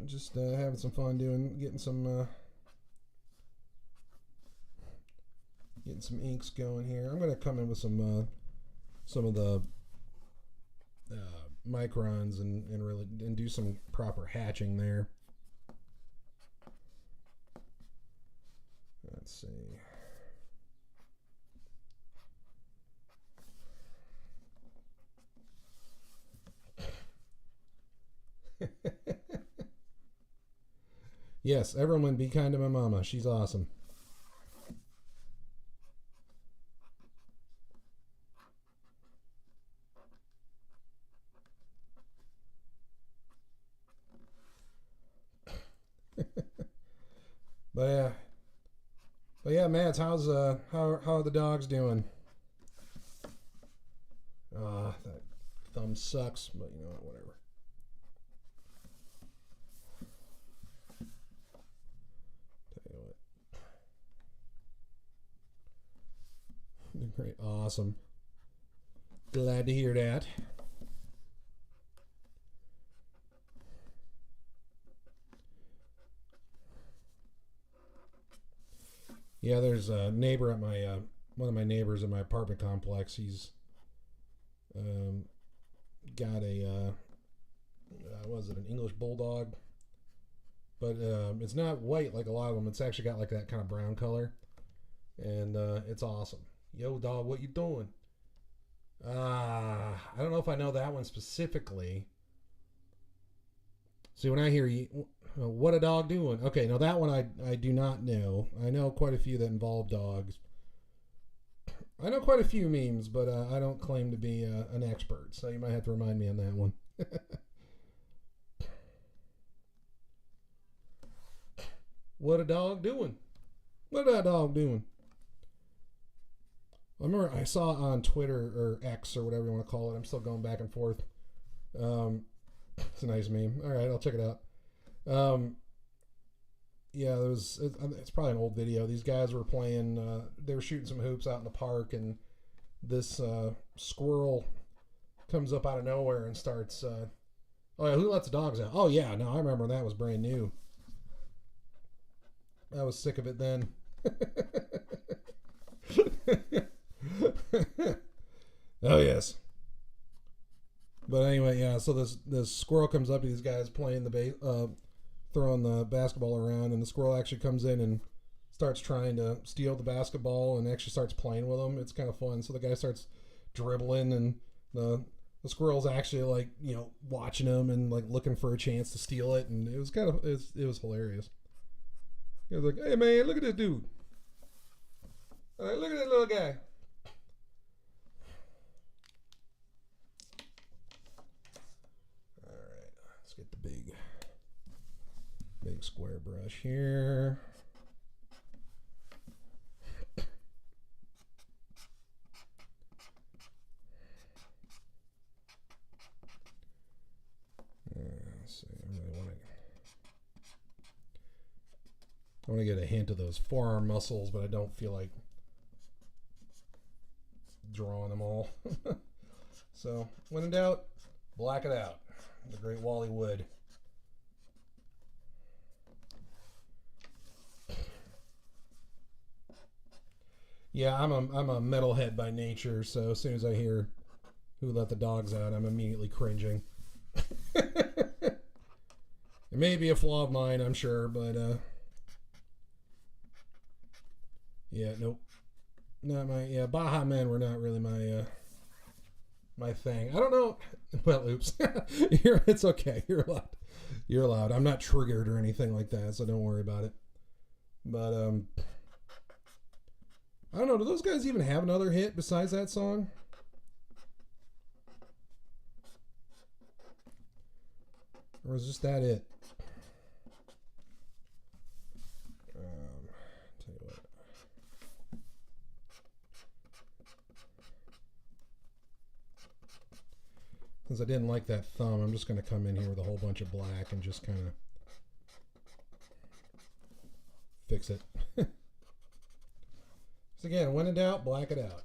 Just having some fun getting some inks going here. I'm going to come in with some of the microns and do some proper hatching there. Let's see. Yes, everyone be kind to my mama. She's awesome. But yeah, Mads, how are the dogs doing? That thumb sucks, but you know what, whatever. Tell you what. Great, awesome. Glad to hear that. Yeah, there's a neighbor at my one of my neighbors in my apartment complex. He's got a was it an English bulldog? But it's not white like a lot of them. It's actually got like that kind of brown color, and it's awesome. Yo, dog, what you doing? I don't know if I know that one specifically. See, when I hear you, what a dog doing? Okay, now that one I do not know. I know quite a few that involve dogs. I know quite a few memes, but I don't claim to be an expert, so you might have to remind me on that one. What a dog doing? What that dog doing? I remember I saw on Twitter or X or whatever you want to call it. I'm still going back and forth. It's a nice meme. All right, I'll check it out. Yeah, it's probably an old video. These guys were playing. They were shooting some hoops out in the park, and this squirrel comes up out of nowhere and starts. Oh yeah, who lets the dogs out? Oh yeah, no, I remember that was brand new. I was sick of it then. Oh yes. But anyway, yeah. So this squirrel comes up to these guys playing throwing the basketball around, and the squirrel actually comes in and starts trying to steal the basketball and actually starts playing with them. It's kind of fun. So the guy starts dribbling, and the squirrel's actually like watching him and like looking for a chance to steal it, and it was hilarious. He was like, "Hey man, look at this dude! Look at this little guy." All right, let's get the big square brush here. Let's see. I want to get a hint of those forearm muscles, but I don't feel like drawing them all. So, when in doubt, black it out. The great Wally Wood. Yeah, I'm a metalhead by nature, so as soon as I hear Who Let the Dogs Out, I'm immediately cringing. It may be a flaw of mine, I'm sure, but yeah, nope. Not my Baja Men were not really my thing. I don't know. Well, oops. It's okay. You're allowed. You're allowed. I'm not triggered or anything like that, so don't worry about it. But I don't know. Do those guys even have another hit besides that song? Or is just that it? Tell you what. Since I didn't like that thumb, I'm just going to come in here with a whole bunch of black and just kind of fix it. So again, when in doubt, black it out.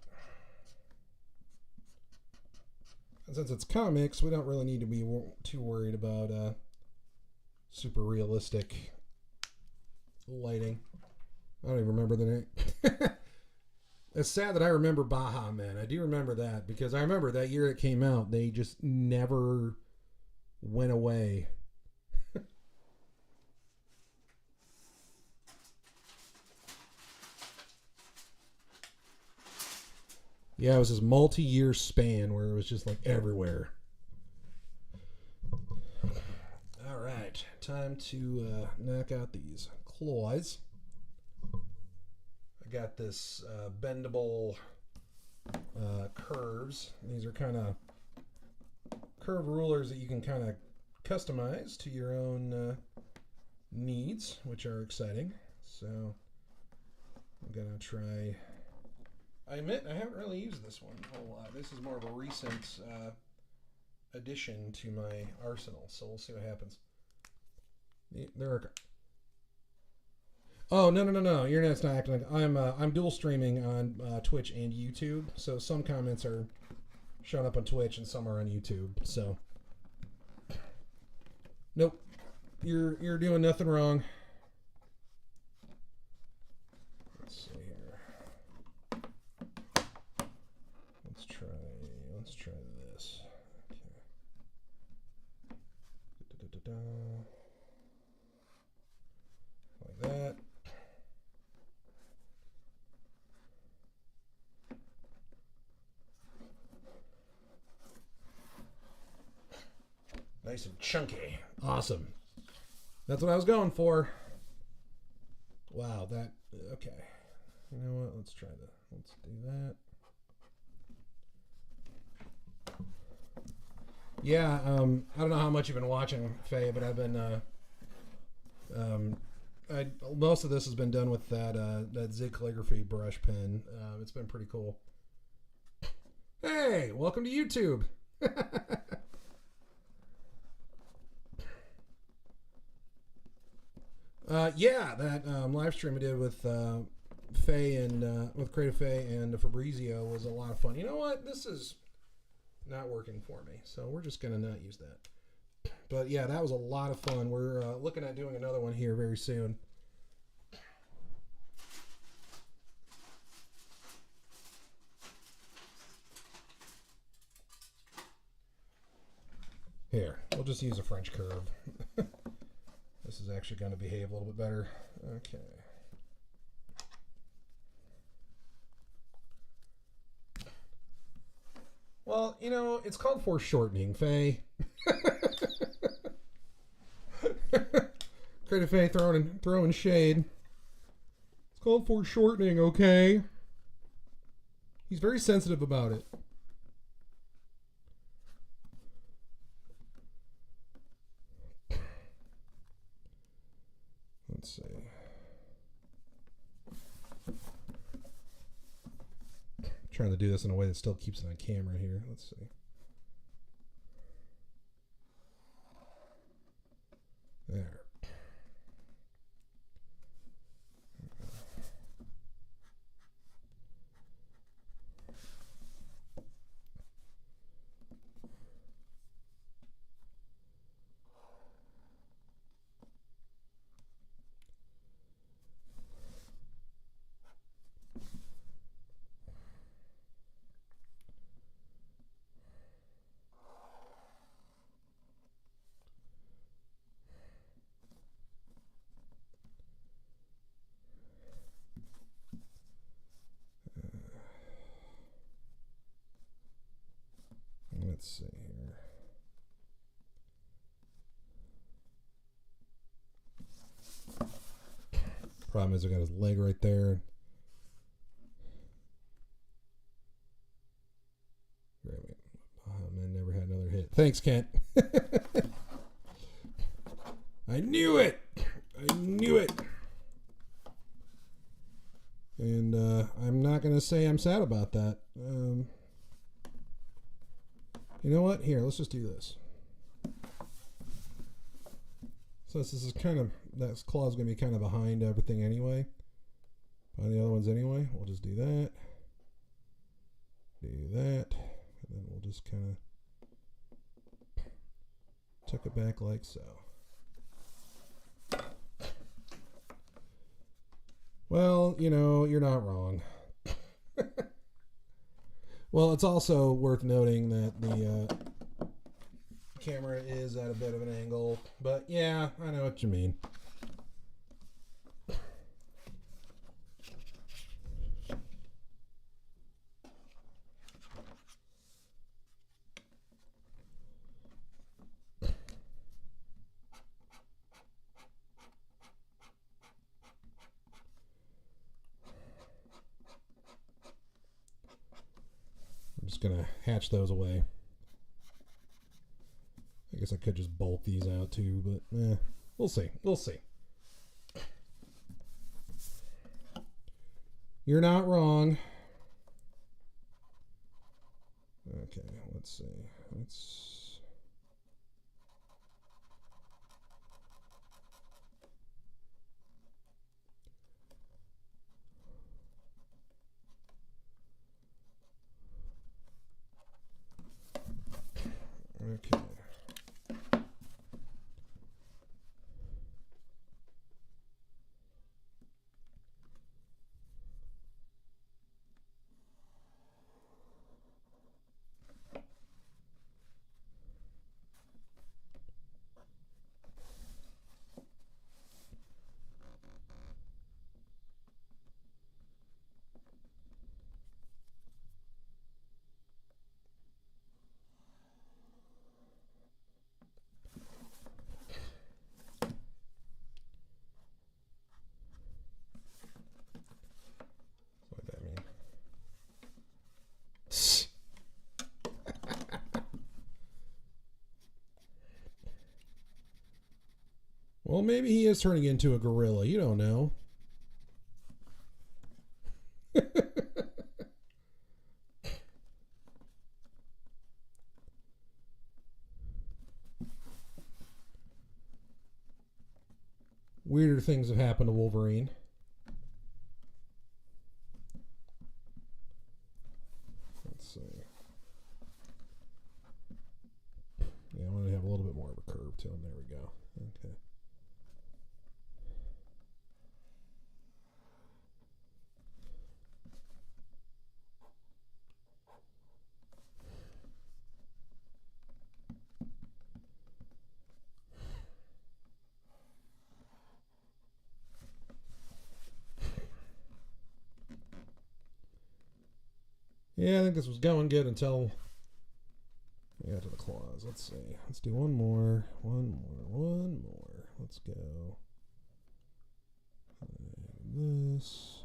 And since it's comics, we don't really need to be too worried about super realistic lighting. I don't even remember the name. It's sad that I remember Baja Men. I do remember that because I remember that year it came out, they just never went away. Yeah, it was this multi-year span where it was just like everywhere. All right, time to knock out these claws. I got this bendable curves. These are kind of curve rulers that you can kind of customize to your own needs, which are exciting. So I'm gonna try. I admit I haven't really used this one a whole lot. This is more of a recent addition to my arsenal, so we'll see what happens. There are. Oh no! Your net's not acting like I'm dual streaming on Twitch and YouTube, so some comments are showing up on Twitch and some are on YouTube. So nope, you're doing nothing wrong. Let's see here. Let's try this. Okay. Like that. Nice and chunky. Awesome. That's what I was going for. Wow, that... Okay. You know what? Let's try that. Let's do that. Yeah, I don't know how much you've been watching, Faye, but I've been... most of this has been done with that Zig calligraphy brush pen. It's been pretty cool. Hey, welcome to YouTube. Yeah, that live stream I did with Faye and with Creative Faye and Fabrizio was a lot of fun. You know what? This is not working for me, so we're just gonna not use that. But yeah, that was a lot of fun. We're looking at doing another one here very soon. Here, we'll just use a French curve. This is actually going to behave a little bit better. Okay. Well, you know, it's called foreshortening, Faye. Creative Faye throwing shade. It's called foreshortening, okay? He's very sensitive about it. Let's see. I'm trying to do this in a way that still keeps it on camera here. Let's see. There. Problem is, I got his leg right there. Man never had another hit. Thanks, Kent. I knew it. I knew it. And I'm not going to say I'm sad about that. You know what? Here, let's just do this. So this is kind of, that claw is going to be kind of behind everything anyway. Behind the other ones anyway. We'll just do that. Do that. And then we'll just kind of tuck it back like so. Well, you know, you're not wrong. Well, it's also worth noting that the camera is at a bit of an angle, but yeah, I know what you mean. I'm just gonna hatch those away. I guess I could just bolt these out too, but we'll see. We'll see. You're not wrong. Okay, let's see. Okay. What that mean? Well, maybe he is turning into a gorilla. You don't know. Weirder things have happened to Wolverine. Let's see. Yeah, I want to have a little bit more of a curve to him. There we go. Okay. Yeah, I think this was going good until we got to the claws. Let's see. Let's do one more. Let's go. This.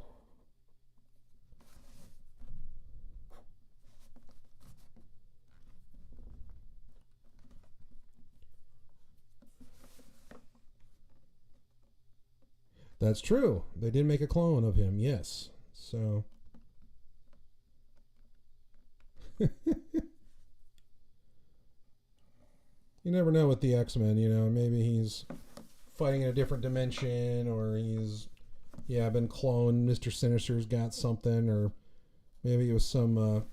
That's true. They did make a clone of him, yes. So. You never know with the X-Men, you know. Maybe he's fighting in a different dimension, or he's, been cloned. Mr. Sinister's got something, or maybe it was some,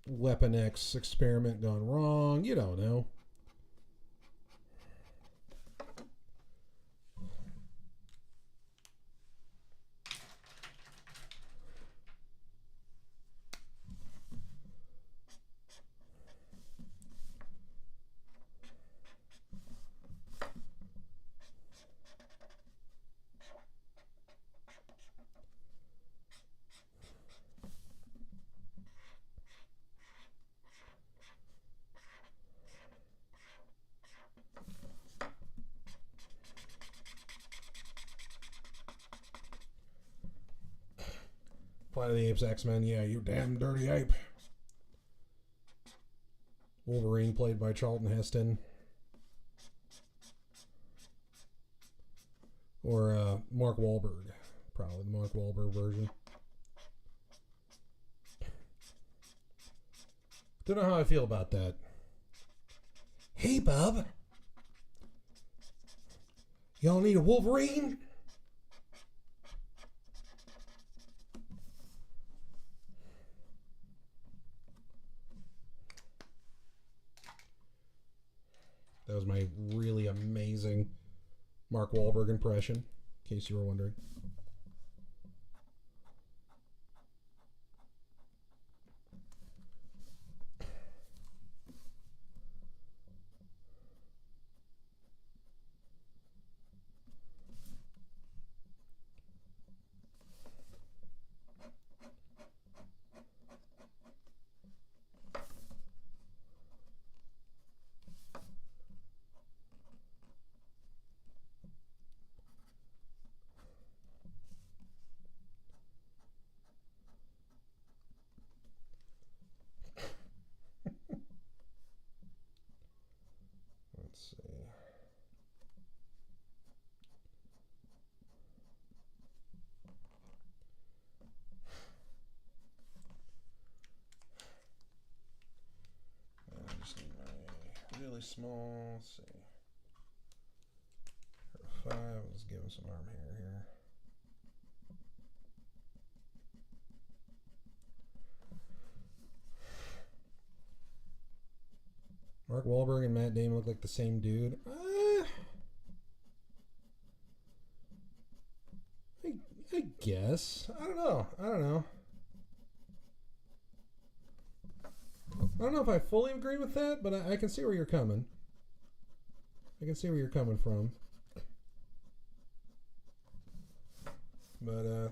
Weapon X experiment gone wrong. You don't know. Planet of the Apes, X-Men. Yeah, you damn dirty ape. Wolverine, played by Charlton Heston. Or Mark Wahlberg. Probably the Mark Wahlberg version. Don't know how I feel about that. Hey, bub. Y'all need a Wolverine? That was my really amazing Mark Wahlberg impression, in case you were wondering. Let's see. I just need my really small, let's see. 5, let's give him some arm hair here. Mark Wahlberg and Matt Damon look like the same dude. I guess. I don't know. I don't know if I fully agree with that, but I can see where you're coming. I can see where you're coming from. But,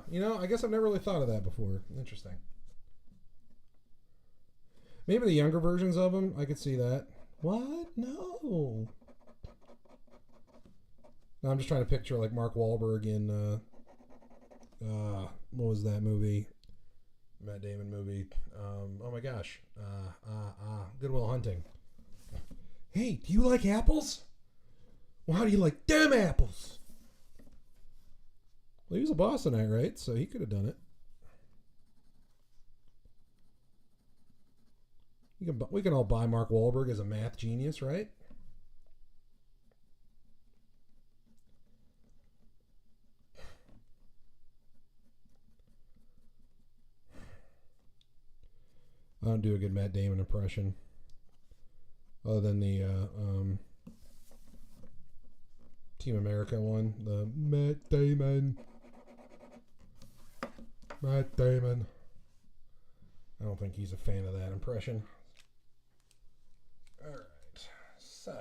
you know, I guess I've never really thought of that before. Interesting. Maybe the younger versions of him, I could see that. What? No. I'm just trying to picture like Mark Wahlberg in what was that movie? Matt Damon movie. Oh my gosh. Good Will Hunting. Hey, do you like apples? Well, how do you like damn apples? Well, he was a Bostonite, right? So he could have done it. We can all buy Mark Wahlberg as a math genius, right? I don't do a good Matt Damon impression. Other than the Team America one. The Matt Damon. Matt Damon. I don't think he's a fan of that impression. Alright. So...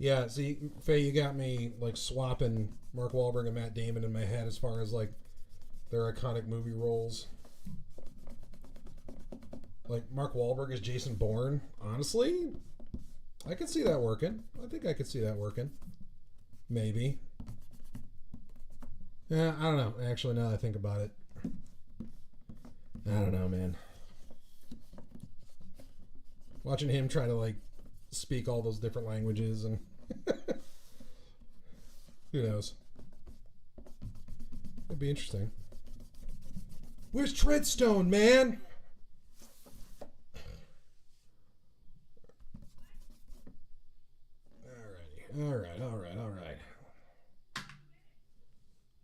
yeah, see, Faye, you got me like swapping Mark Wahlberg and Matt Damon in my head as far as like their iconic movie roles. Like Mark Wahlberg as Jason Bourne. Honestly, I could see that working. I think I could see that working. Maybe. Yeah, I don't know. Actually, now that I think about it, I don't know, man. Watching him try to like speak all those different languages and who knows? It'd be interesting. Where's Treadstone, man? All right.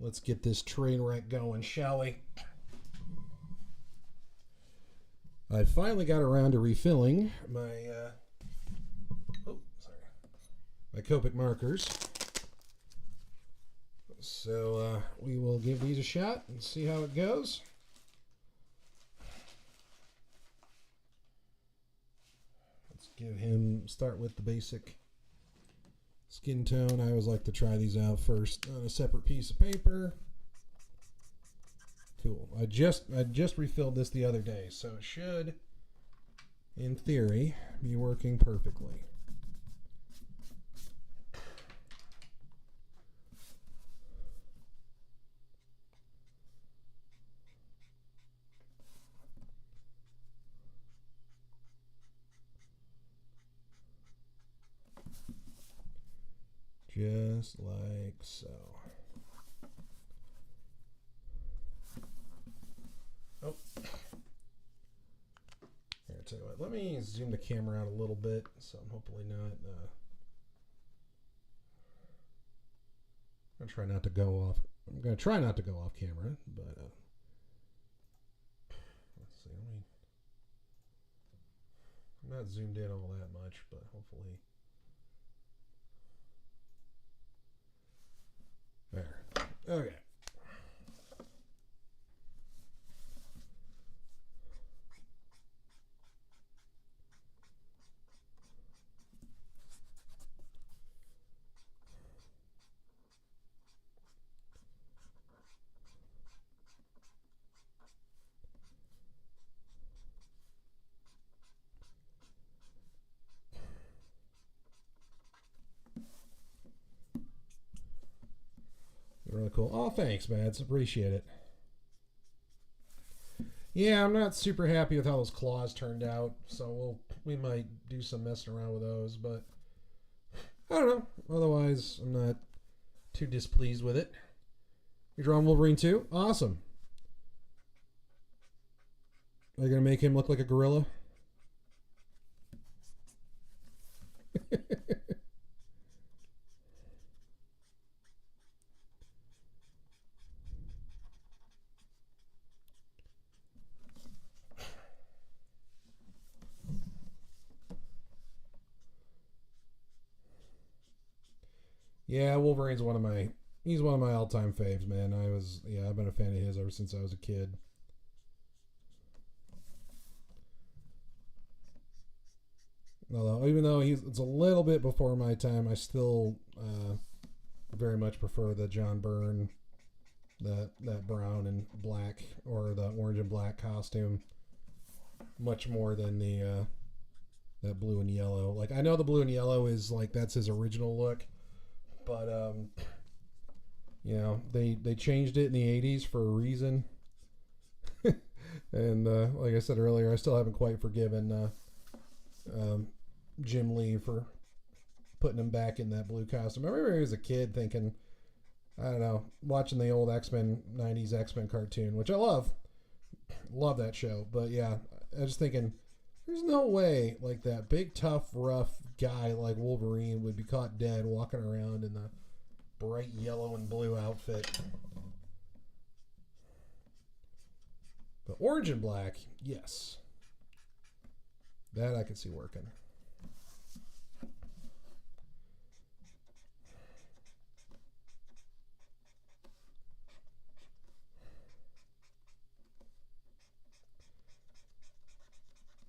Let's get this train wreck going, shall we? I finally got around to refilling my my Copic markers. So we will give these a shot and see how it goes. Let's start with the basic skin tone. I always like to try these out first on a separate piece of paper. Cool. I just refilled this the other day, so it should, in theory, be working perfectly. Just like so. Oh. Here, tell you what. Let me zoom the camera out a little bit, so I'm hopefully not. I'm gonna try not to go off. I'm gonna try not to go off camera, but let's see. I'm not zoomed in all that much, but hopefully. There. Okay. Really cool. Oh, thanks, Mads. Appreciate it. Yeah, I'm not super happy with how those claws turned out, so we might do some messing around with those, but I don't know. Otherwise, I'm not too displeased with it. You're drawing Wolverine too? Awesome. Are you going to make him look like a gorilla? Yeah, Wolverine's he's one of my all-time faves, man. I've been a fan of his ever since I was a kid. Although, even though it's a little bit before my time, I still very much prefer the John Byrne, that brown and black, or the orange and black costume, much more than the that blue and yellow. Like, I know the blue and yellow is like that's his original look, but you know, they changed it in the 80s for a reason. And like I said earlier, I still haven't quite forgiven Jim Lee for putting him back in that blue costume. I remember as a kid thinking, I don't know, watching the old X-Men 90s X-Men cartoon, which I love that show, but yeah, I was just thinking, there's no way like that big tough rough guy like Wolverine would be caught dead walking around in the bright yellow and blue outfit. But orange and black, yes, that I could see working.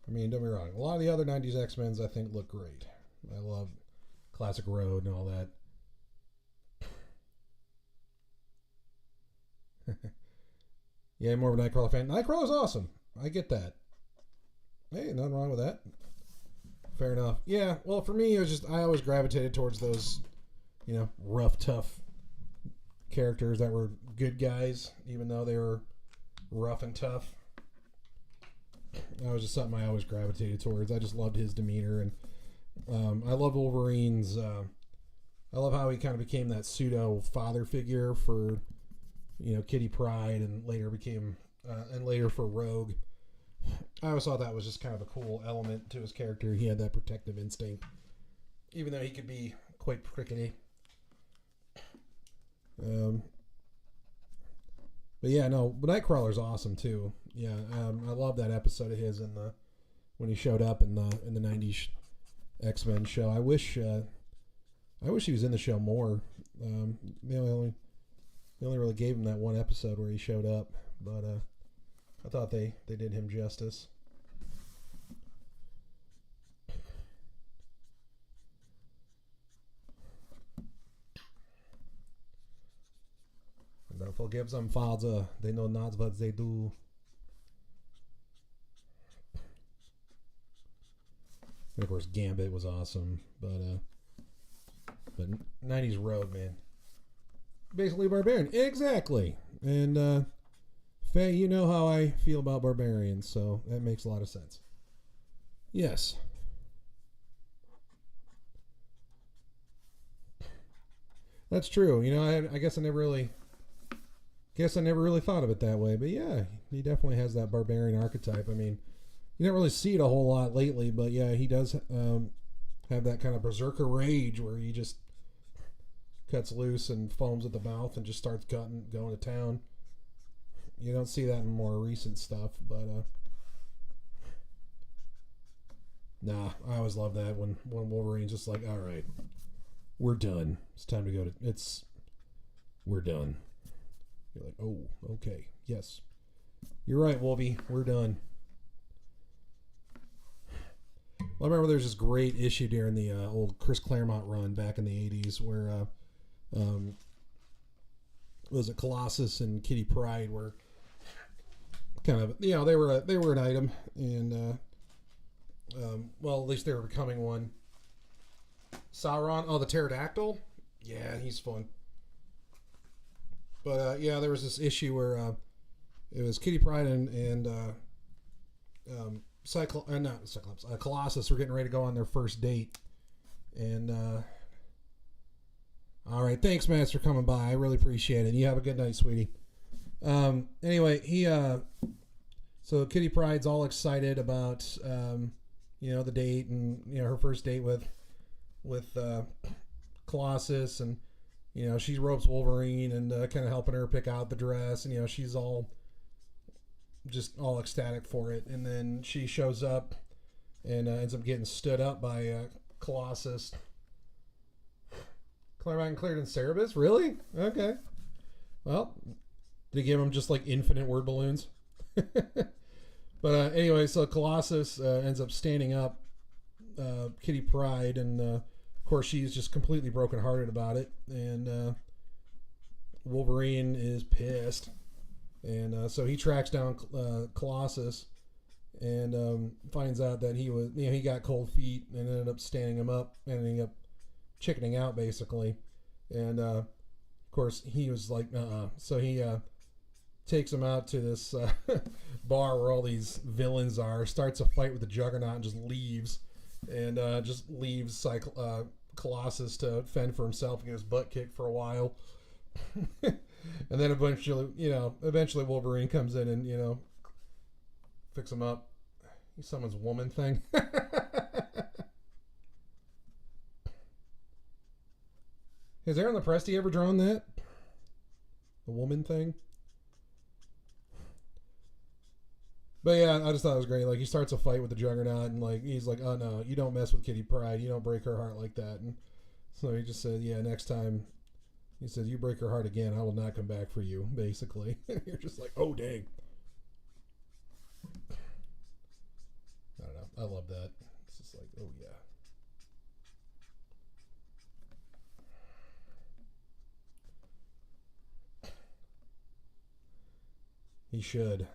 I mean, don't be wrong. A lot of the other 90s X-Men's I think look great. I love Classic Road and all that. Yeah, more of a Nightcrawler fan. Nightcrawler's awesome. I get that. Hey, nothing wrong with that. Fair enough. Yeah, well, for me, it was just, I always gravitated towards those, you know, rough, tough characters that were good guys, even though they were rough and tough. That was just something I always gravitated towards. I just loved his demeanor, and I love Wolverine's. I love how he kind of became that pseudo father figure for, you know, Kitty Pryde, and later became, and later for Rogue. I always thought that was just kind of a cool element to his character. He had that protective instinct, even though he could be quite prickly. But yeah, no, but Nightcrawler's awesome too. Yeah, I love that episode of his when he showed up in the '90s X-Men show. I wish he was in the show more. They only really gave him that one episode where he showed up, but I thought they did him justice. forgive them, Father. They know not what they do. And of course, Gambit was awesome, but 90s Rogue, man, basically Barbarian, exactly. And Faye, you know how I feel about Barbarians, so that makes a lot of sense. Yes. That's true. You know, I guess I never really thought of it that way. But yeah, he definitely has that barbarian archetype. I mean, you don't really see it a whole lot lately, but yeah, he does have that kind of berserker rage where he just cuts loose and foams at the mouth and just starts going to town. You don't see that in more recent stuff, but nah, I always love that when Wolverine's just like, all right, we're done. It's time to go to. We're done. You're like, oh, okay, yes, you're right, Wolvie, we're done. Well, I remember there's this great issue during the old Chris Claremont run back in the '80s where was it Colossus and Kitty Pryde were kind of, you know, they were an item, and well, at least they were becoming one. Sauron, oh, the pterodactyl, yeah, he's fun. But yeah, there was this issue where it was Kitty Pryde and Colossus were getting ready to go on their first date, and all right, thanks, Max, for coming by. I really appreciate it. You have a good night, sweetie. Anyway, so Kitty Pryde's all excited about the date, and her first date with Colossus, and she ropes Wolverine and kind of helping her pick out the dress, and she's all ecstatic for it, and then she shows up and ends up getting stood up by Colossus. Claremont cleared in Cerebus? Really? Okay. Well, did he give him just like infinite word balloons? But anyway, so Colossus ends up standing up Kitty Pryde, and of course she's just completely brokenhearted about it, and Wolverine is pissed, and so he tracks down Colossus and finds out that he got cold feet and ended up standing him up and ending up chickening out basically, and of course he was like so he takes him out to this bar where all these villains are, starts a fight with the Juggernaut, and just leaves Colossus to fend for himself and get his butt kicked for a while. And then eventually Wolverine comes in and fix him up. He's someone's woman thing. Has Aaron Lepresti ever drawn that? The woman thing? But yeah, I just thought it was great. Like, he starts a fight with the Juggernaut, and like he's like, "Oh no, you don't mess with Kitty Pryde. You don't break her heart like that." And so he just said, "Yeah, next time," he says, "you break her heart again, I will not come back for you." Basically, you're just like, "Oh dang." I don't know. I love that. It's just like, oh yeah. He should.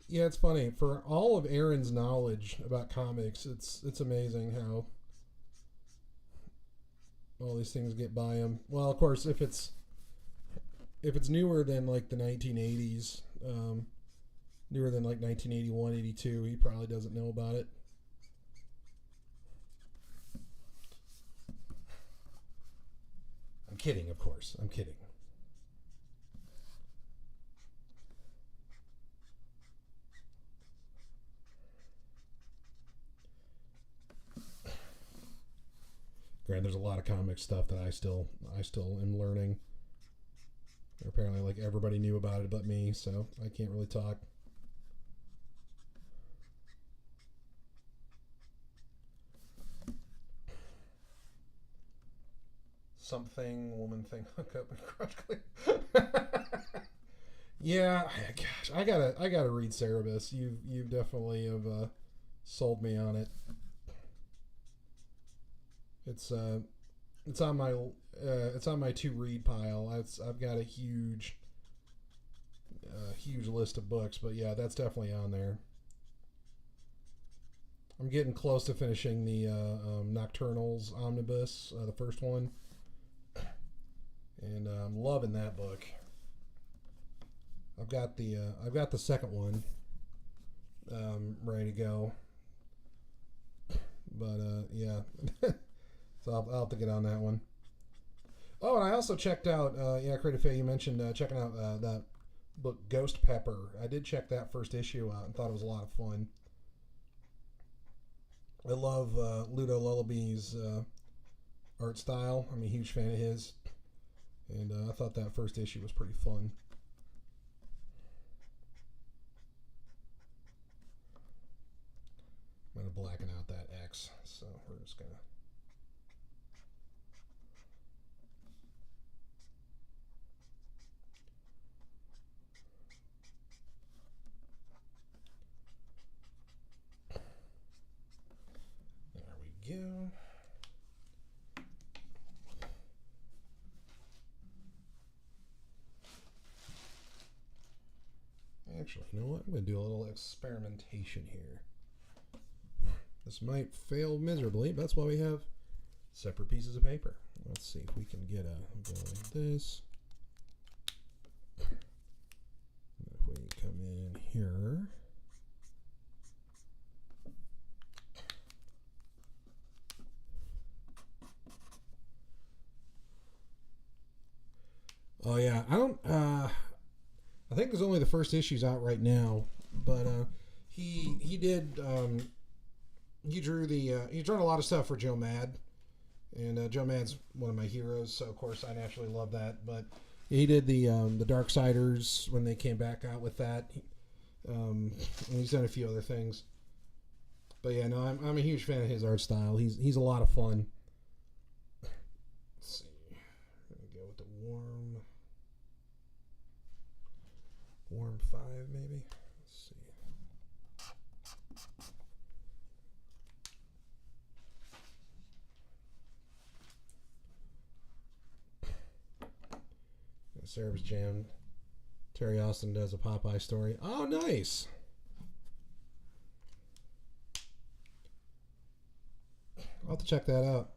Yeah, it's funny. For all of Aaron's knowledge about comics, it's amazing how all these things get by him. Well, of course, if it's newer than like the 1980s, newer than like 1981, 82, he probably doesn't know about it. I'm kidding, of course. I'm kidding. Granted, there's a lot of comic stuff that I still am learning. Apparently, like, everybody knew about it but me, so I can't really talk. Something, woman thing, hook up and crotch clear. Yeah, gosh, I gotta read Cerebus. You definitely have sold me on it. It's uh it's on my it's on my to read pile. I've got a huge list of books, but yeah, that's definitely on there. I'm getting close to finishing the Nocturnals omnibus, the first one, and I'm loving that book. I've got the second one ready to go, but yeah, so I'll have to get on that one. Oh, and I also checked out yeah, Creative Faye, you mentioned checking out that book Ghost Pepper. I did check that first issue out and thought it was a lot of fun. I love Ludo Lullaby's art style. I'm a huge fan of his, and I thought that first issue was pretty fun. I'm gonna blacken out that X, so we're just gonna. There we go. Actually, you know what? I'm gonna do a little experimentation here. This might fail miserably, but that's why we have separate pieces of paper. Let's see if we can get a go like this. If we come in here. Oh yeah, I don't. I think there's only the first issues out right now, but he did. He drew he's drawn a lot of stuff for Joe Mad, and Joe Mad's one of my heroes, so of course I naturally love that. But he did the Darksiders when they came back out with that. And he's done a few other things. But yeah, no, I'm a huge fan of his art style. He's a lot of fun. Let's see, I'm gonna go with the warm 5 maybe. Let's see. Cerebus Jam. Terry Austin does a Popeye story. Oh, nice. I'll have to check that out.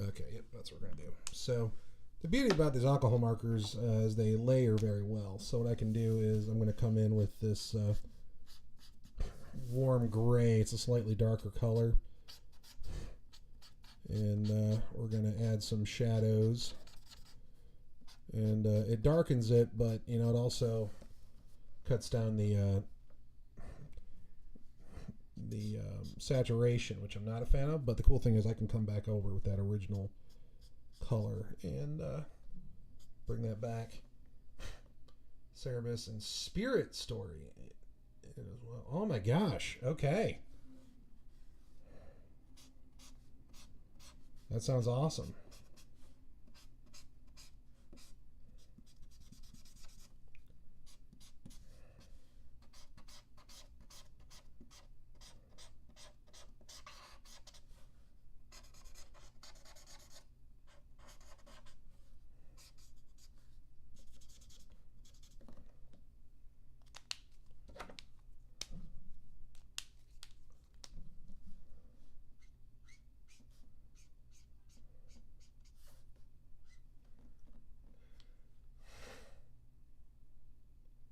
Okay, yep, that's what we're going to do. So, the beauty about these alcohol markers is they layer very well. So what I can do is I'm going to come in with this warm gray. It's a slightly darker color. And we're going to add some shadows. And it darkens it, but you know, it also cuts down the saturation, which I'm not a fan of. But the cool thing is I can come back over with that original color and bring that back. Cerebus and Spirit Story as well. Oh my gosh. Okay. That sounds awesome.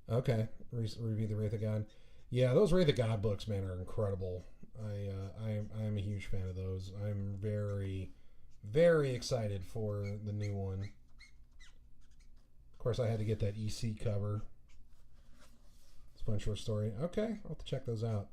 Okay, review the Wraith of God. Yeah, those Wraith of God books, man, are incredible. I'm a huge fan of those. I'm very, very excited for the new one. Of course, I had to get that EC cover. Sponge Short Story. Okay, I'll have to check those out.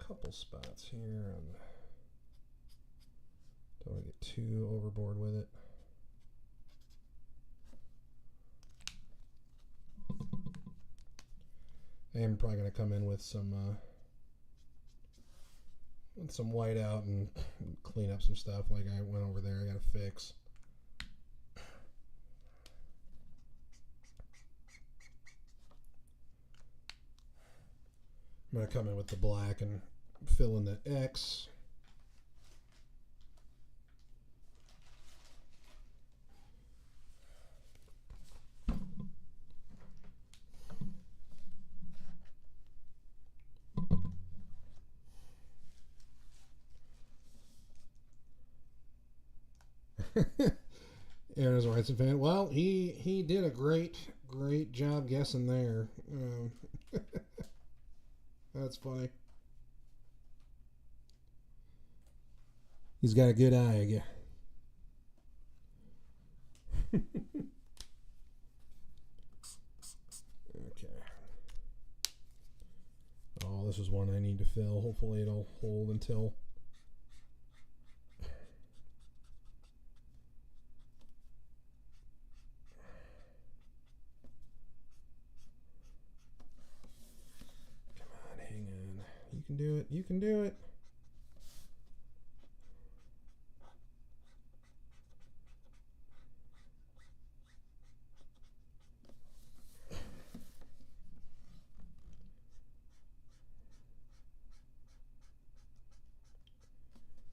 couple spots here. Don't want to get too overboard with it. I am probably going to come in with some white out and clean up some stuff like I went over there. I got to fix. I'm going to come in with the black and fill in the X. Aaron's a Wrightson fan. Well, he did a great job guessing there. That's funny. He's got a good eye, I guess. Okay. Oh, this is one I need to fill. Hopefully it'll hold until... You can do it. You can do it.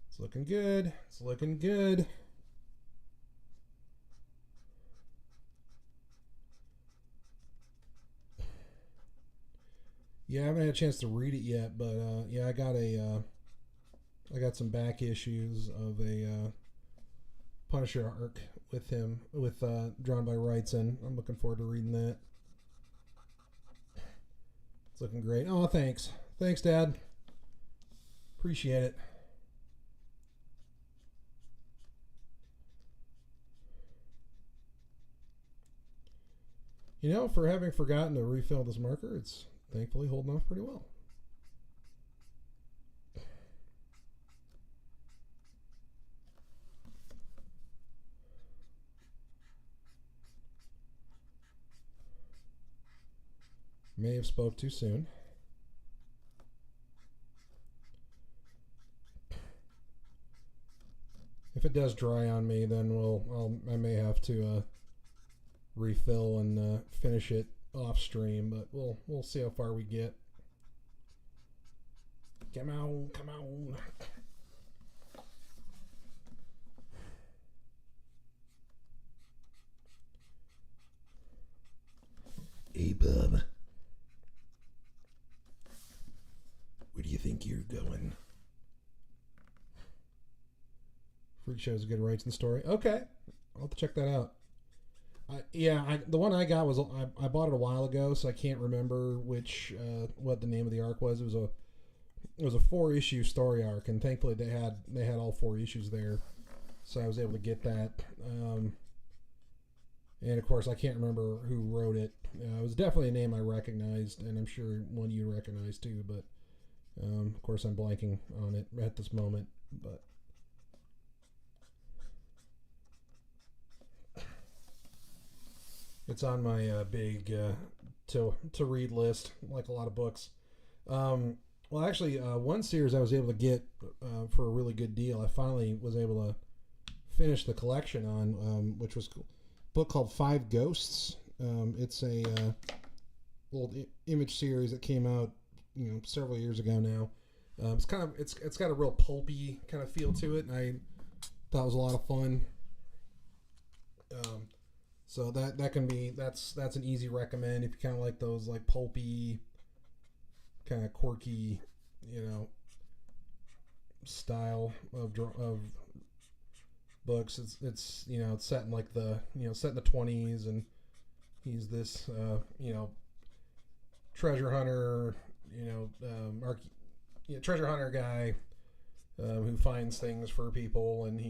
It's looking good. It's looking good. Yeah, I haven't had a chance to read it yet, but yeah, I got some back issues of a Punisher arc with him, drawn by Wrightson. I'm looking forward to reading that. It's looking great. Oh, thanks, Dad. Appreciate it. You know, for having forgotten to refill this marker, it's thankfully holding off pretty well. May have spoke too soon. If it does dry on me, then I may have to refill and finish it off stream, but we'll see how far we get. Come on. Hey, bub. Where do you think you're going? Freak Show is a good Wrightson story. Okay, I'll have to check that out. The one I got was I bought it a while ago, so I can't remember what the name of the arc was. It was a 4-issue story arc, and thankfully they had all 4 issues there, so I was able to get that. And of course, I can't remember who wrote it. It was definitely a name I recognized, and I'm sure one you recognize too. But of course, I'm blanking on it at this moment. But it's on my big to read list, like a lot of books. Well, actually, one series I was able to get for a really good deal. I finally was able to finish the collection on, which was a book called 5 Ghosts. It's a old Image series that came out, several years ago now. It's got a real pulpy kind of feel to it, and I thought it was a lot of fun. So that's an easy recommend if you kind of like those like pulpy, kind of quirky, style of books. It's set in like set in the 20s, and he's this treasure hunter, treasure hunter guy who finds things for people, and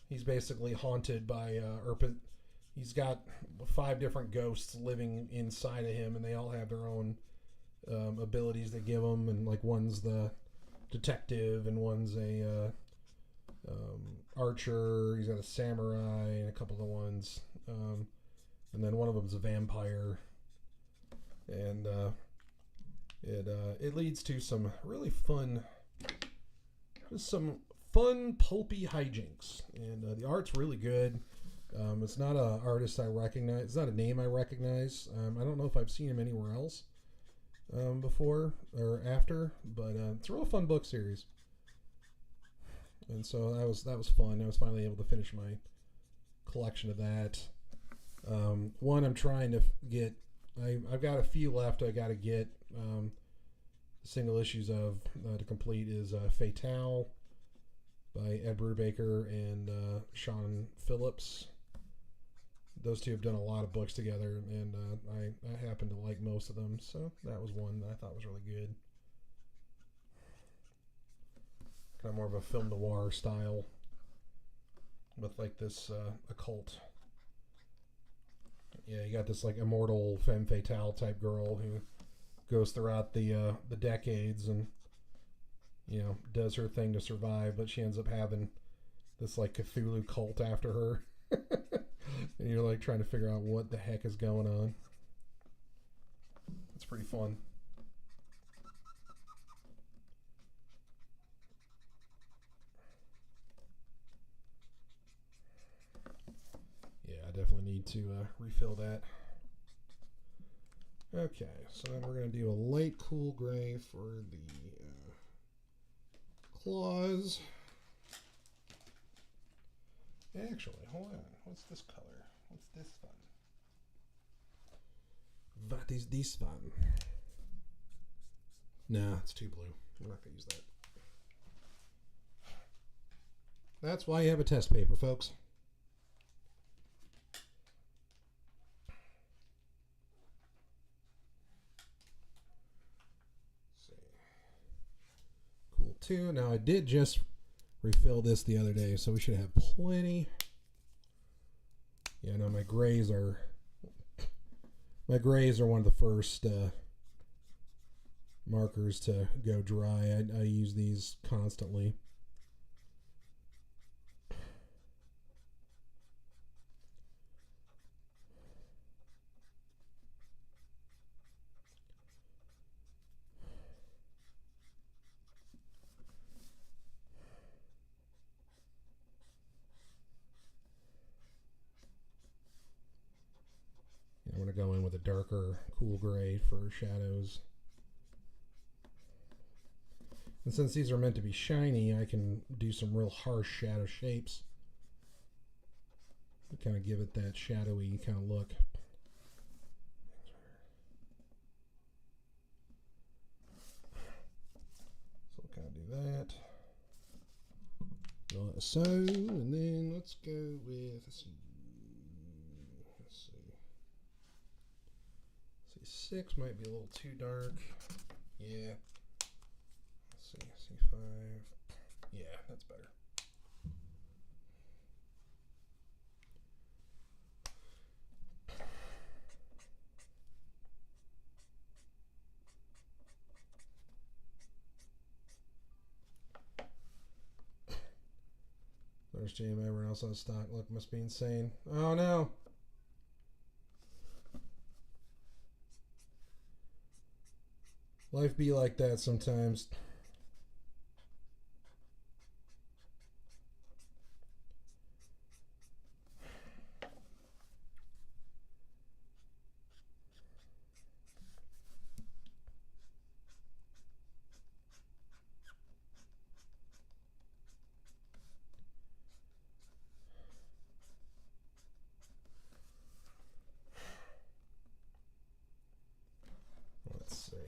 he's basically haunted by he's got 5 different ghosts living inside of him, and they all have their own abilities they give them, and like one's the detective and one's a archer. He's got a samurai and a couple of the ones, and then one of them's a vampire, and it leads to some really fun, just some fun pulpy hijinks, and the art's really good. It's not an artist I recognize. It's not a name I recognize. I don't know if I've seen him anywhere else before or after, but it's a real fun book series. And so that was fun. I was finally able to finish my collection of that. One I'm trying to get. I've got a few left. I got to get single issues of to complete is Fatale by Ed Brubaker and Sean Phillips. Those two have done a lot of books together, and I happen to like most of them, so that was one that I thought was really good. Kind of more of a film noir style with like this occult. Yeah, you got this like immortal femme fatale type girl who goes throughout the decades and does her thing to survive, but she ends up having this like Cthulhu cult after her. And you're like trying to figure out what the heck is going on. It's pretty fun. Yeah, I definitely need to refill that. Okay, so then we're going to do a light cool gray for the claws. Actually, hold on. What's this color? What's this fun? What is this fun? Nah, it's too blue. We're not going to use that. That's why you have a test paper, folks. Let's see. Cool, too. Now, I did just refill this the other day, so we should have plenty. Yeah, no, my grays are one of the first markers to go dry. I use these constantly. I'm going to go in with a darker cool gray for shadows. And since these are meant to be shiny, I can do some real harsh shadow shapes to kind of give it that shadowy kind of look. So we'll kind of do that. Like so, and then let's go with, let's see, 6 might be a little too dark. Yeah. Let's see, C5. Yeah, that's better. There's JM, everyone else on stock. Look, must be insane. Oh no. Life be like that sometimes. Let's see here.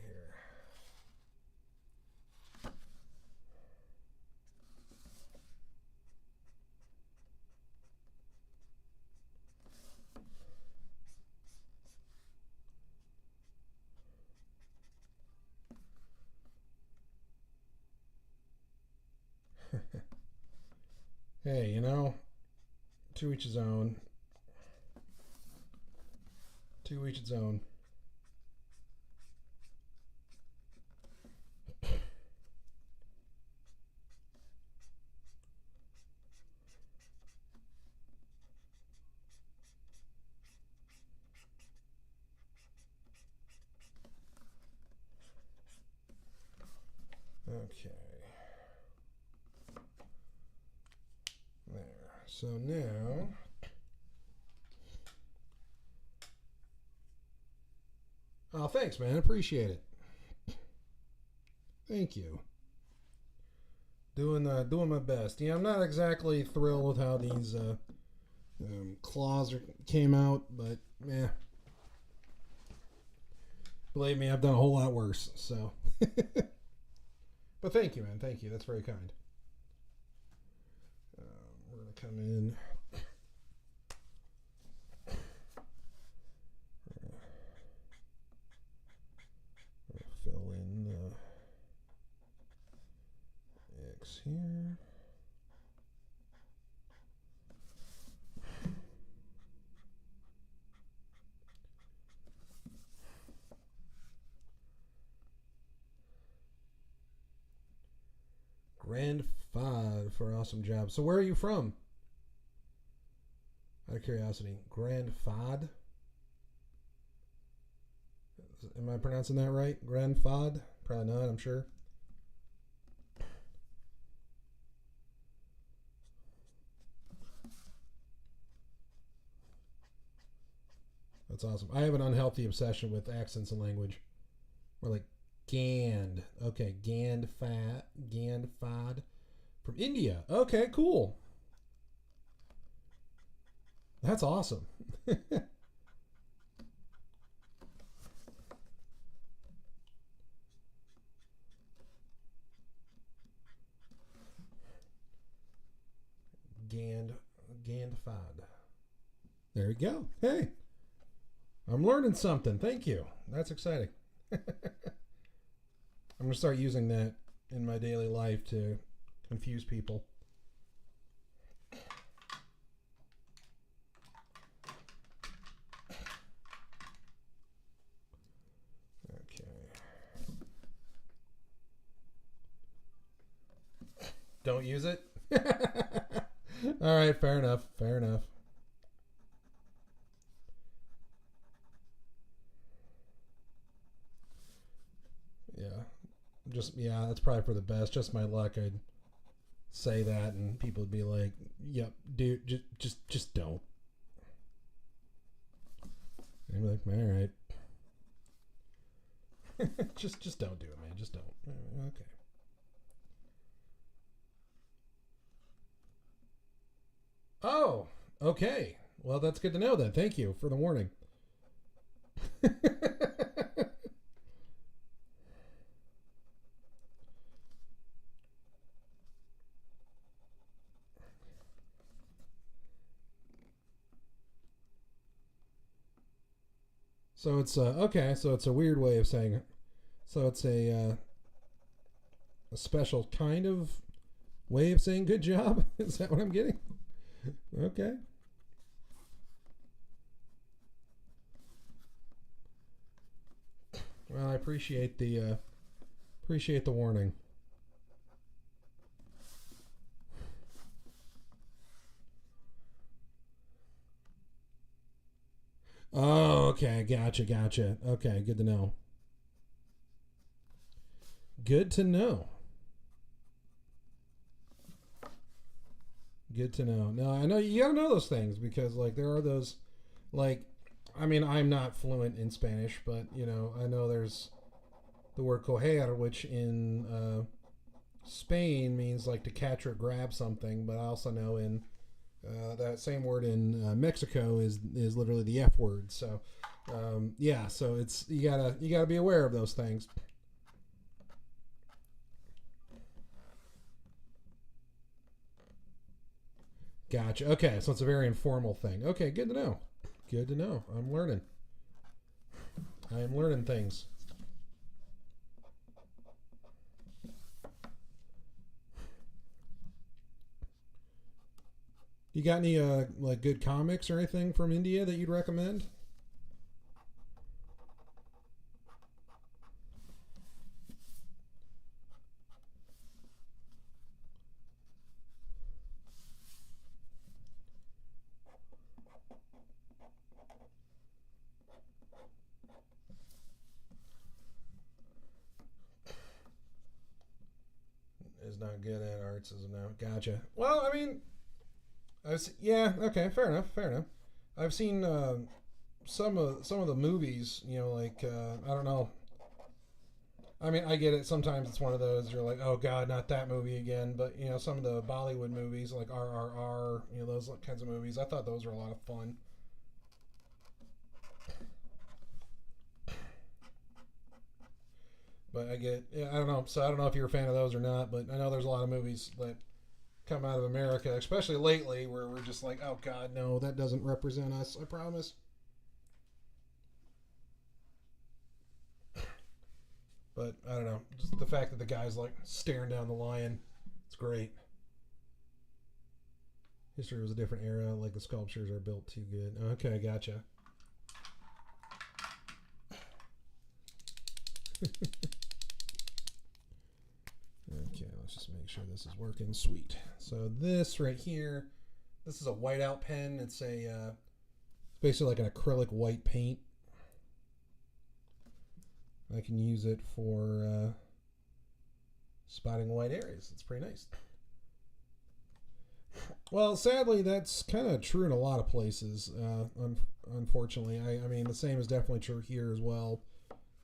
Hey, you know, to each his own. To each its own. Okay. There. So now... Oh, thanks, man. Appreciate it. Thank you. Doing my best. Yeah, I'm not exactly thrilled with how these claws came out, but yeah. Believe me, I've done a whole lot worse. So, but thank you, man. Thank you. That's very kind. We're gonna come in. Fill in the X here. Grand Fod for awesome job. So where are you from? Out of curiosity, Grand Fod. Am I pronouncing that right? Grand Fod? Probably not, I'm sure. That's awesome. I have an unhealthy obsession with accents and language. We're like Gand. Okay, Gand Fad from India. Okay, cool. That's awesome. Gand Fad. There we go. Hey, I'm learning something. Thank you. That's exciting. I'm going to start using that in my daily life to confuse people. Okay. Don't use it? All right, fair enough. Fair enough. Yeah, that's probably for the best. Just my luck. I'd say that, and people would be like, "Yep, dude, just don't." And I'm like, "All right, just don't do it, man. Just don't." Okay. Oh, okay. Well, that's good to know then. Thank you for the warning. So it's okay. So it's a weird way of saying it. So it's a special kind of way of saying good job. Is that what I'm getting? Okay. Well, I appreciate the warning. Oh, okay. Gotcha. Okay, good to know. Good to know. Good to know. No, I know you gotta know those things because, like, there are those, like, I mean, I'm not fluent in Spanish, but I know there's the word coger, which in Spain means like to catch or grab something, but I also know in that same word in Mexico is literally the F word. So yeah, so it's you gotta be aware of those things. Gotcha. Okay, so it's a very informal thing. Okay, good to know. Good to know. I'm learning. I am learning things. You got any like good comics or anything from India that you'd recommend? is not good at arts as of now. Gotcha. Well, I mean, yeah, okay, fair enough, fair enough. I've seen some of the movies. You know, like I don't know. I mean, I get it. Sometimes it's one of those you're like, oh god, not that movie again. But you know, some of the Bollywood movies like RRR, you know, those kinds of movies. I thought those were a lot of fun. But I get, yeah, I don't know. So I don't know if you're a fan of those or not. But I know there's a lot of movies that come out of America, especially lately, where we're just like, oh god, no, that doesn't represent us. I promise. But I don't know. Just the fact that the guy's like staring down the lion, it's great. History was a different era. Like the sculptures are built too good. Okay, gotcha. Okay, let's just make sure this is working. Sweet. So this right here, this is a whiteout pen. It's it's basically like an acrylic white paint. I can use it for spotting white areas. It's pretty nice. Well, sadly, that's kind of true in a lot of places. Unfortunately, I mean, the same is definitely true here as well.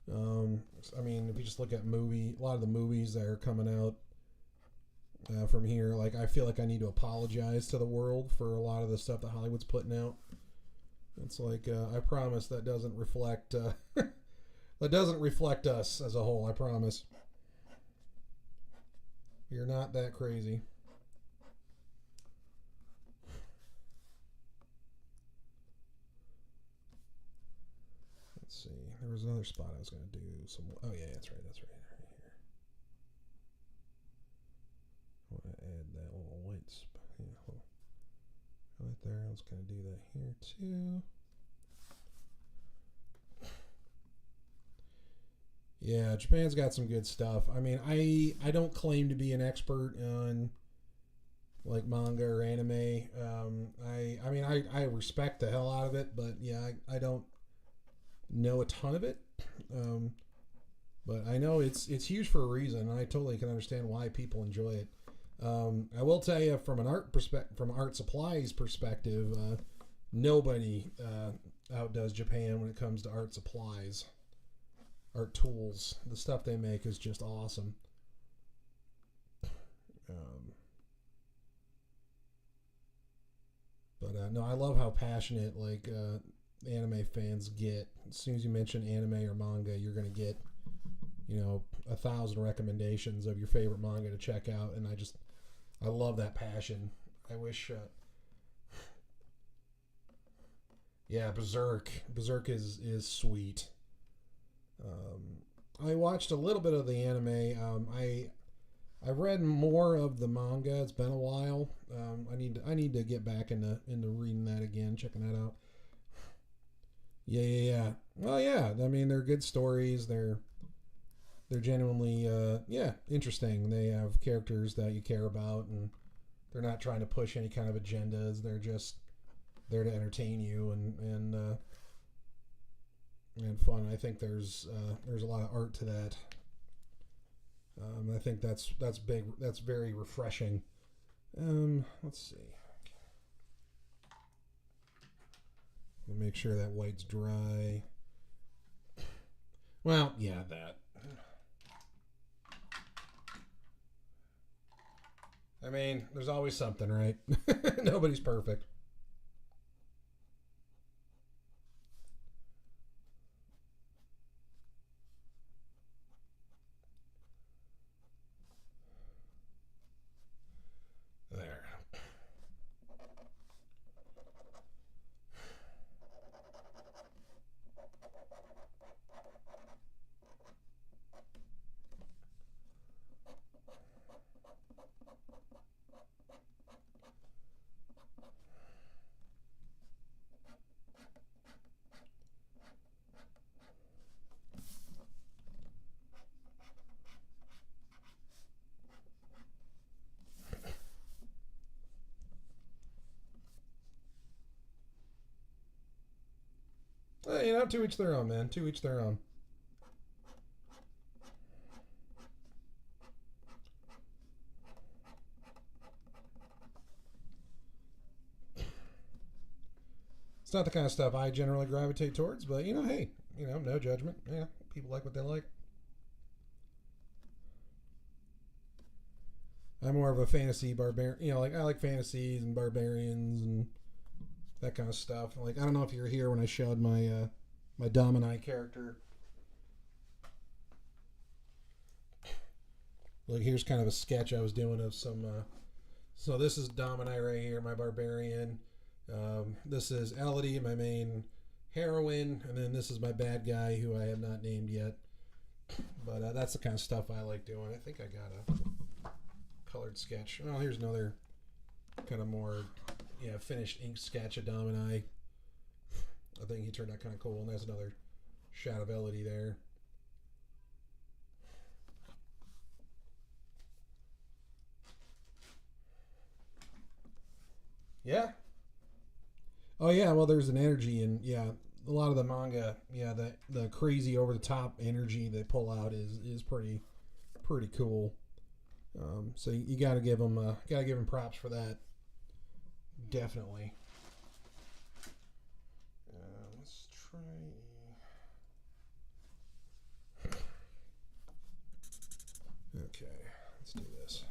I mean, if you just look at a lot of the movies that are coming out from here, like I feel like I need to apologize to the world for a lot of the stuff that Hollywood's putting out. It's like I promise that doesn't reflect that doesn't reflect us as a whole. I promise. You're not that crazy. Let's see. There was another spot I was going to do some. Oh yeah, that's right. That's right. Right here. I want to add that little white spot. Yeah, right there. I was going to do that here too. Yeah, Japan's got some good stuff. I mean, I don't claim to be an expert on like manga or anime. I mean I respect the hell out of it, but yeah, I don't know a ton of it. But I know it's huge for a reason, and I totally can understand why people enjoy it. I will tell you from from art supplies perspective, nobody outdoes Japan when it comes to art supplies. Art tools, the stuff they make is just awesome. But no, I love how passionate like anime fans get. As soon as you mention anime or manga, you're gonna get 1,000 recommendations of your favorite manga to check out, and I love that passion. I wish. Yeah, Berserk. Berserk is sweet. I watched a little bit of the anime. I read more of the manga. It's been a while. I need to get back into reading that again, checking that out. Yeah. Well, yeah. I mean, they're good stories. They're genuinely interesting. They have characters that you care about, and they're not trying to push any kind of agendas. They're just there to entertain you and fun. I think there's a lot of art to that. I think that's big. That's very refreshing. Let's see. Let me make sure that white's dry. Well, yeah, that. I mean, there's always something, right? Nobody's perfect. There. To each their own, man. To each their own. It's not the kind of stuff I generally gravitate towards, but hey, no judgment. Yeah, people like what they like. I'm more of a fantasy barbarian. Like I like fantasies and barbarians and that kind of stuff. Like I don't know if you were here when I showed my my Domini character. Like here's kind of a sketch I was doing of some. So this is Domini right here, my barbarian. This is Elodie, my main heroine, and then this is my bad guy who I have not named yet. But that's the kind of stuff I like doing. I think I got a colored sketch. Oh, here's another kind of more finished ink sketch of Domini. I think he turned out kind of cool, and there's another shot of Elodie there. Yeah. Oh yeah, well there's an energy and a lot of the manga, the crazy over the top energy they pull out is pretty cool. So you got to give them props for that. Definitely. Let's try. Okay, let's do this.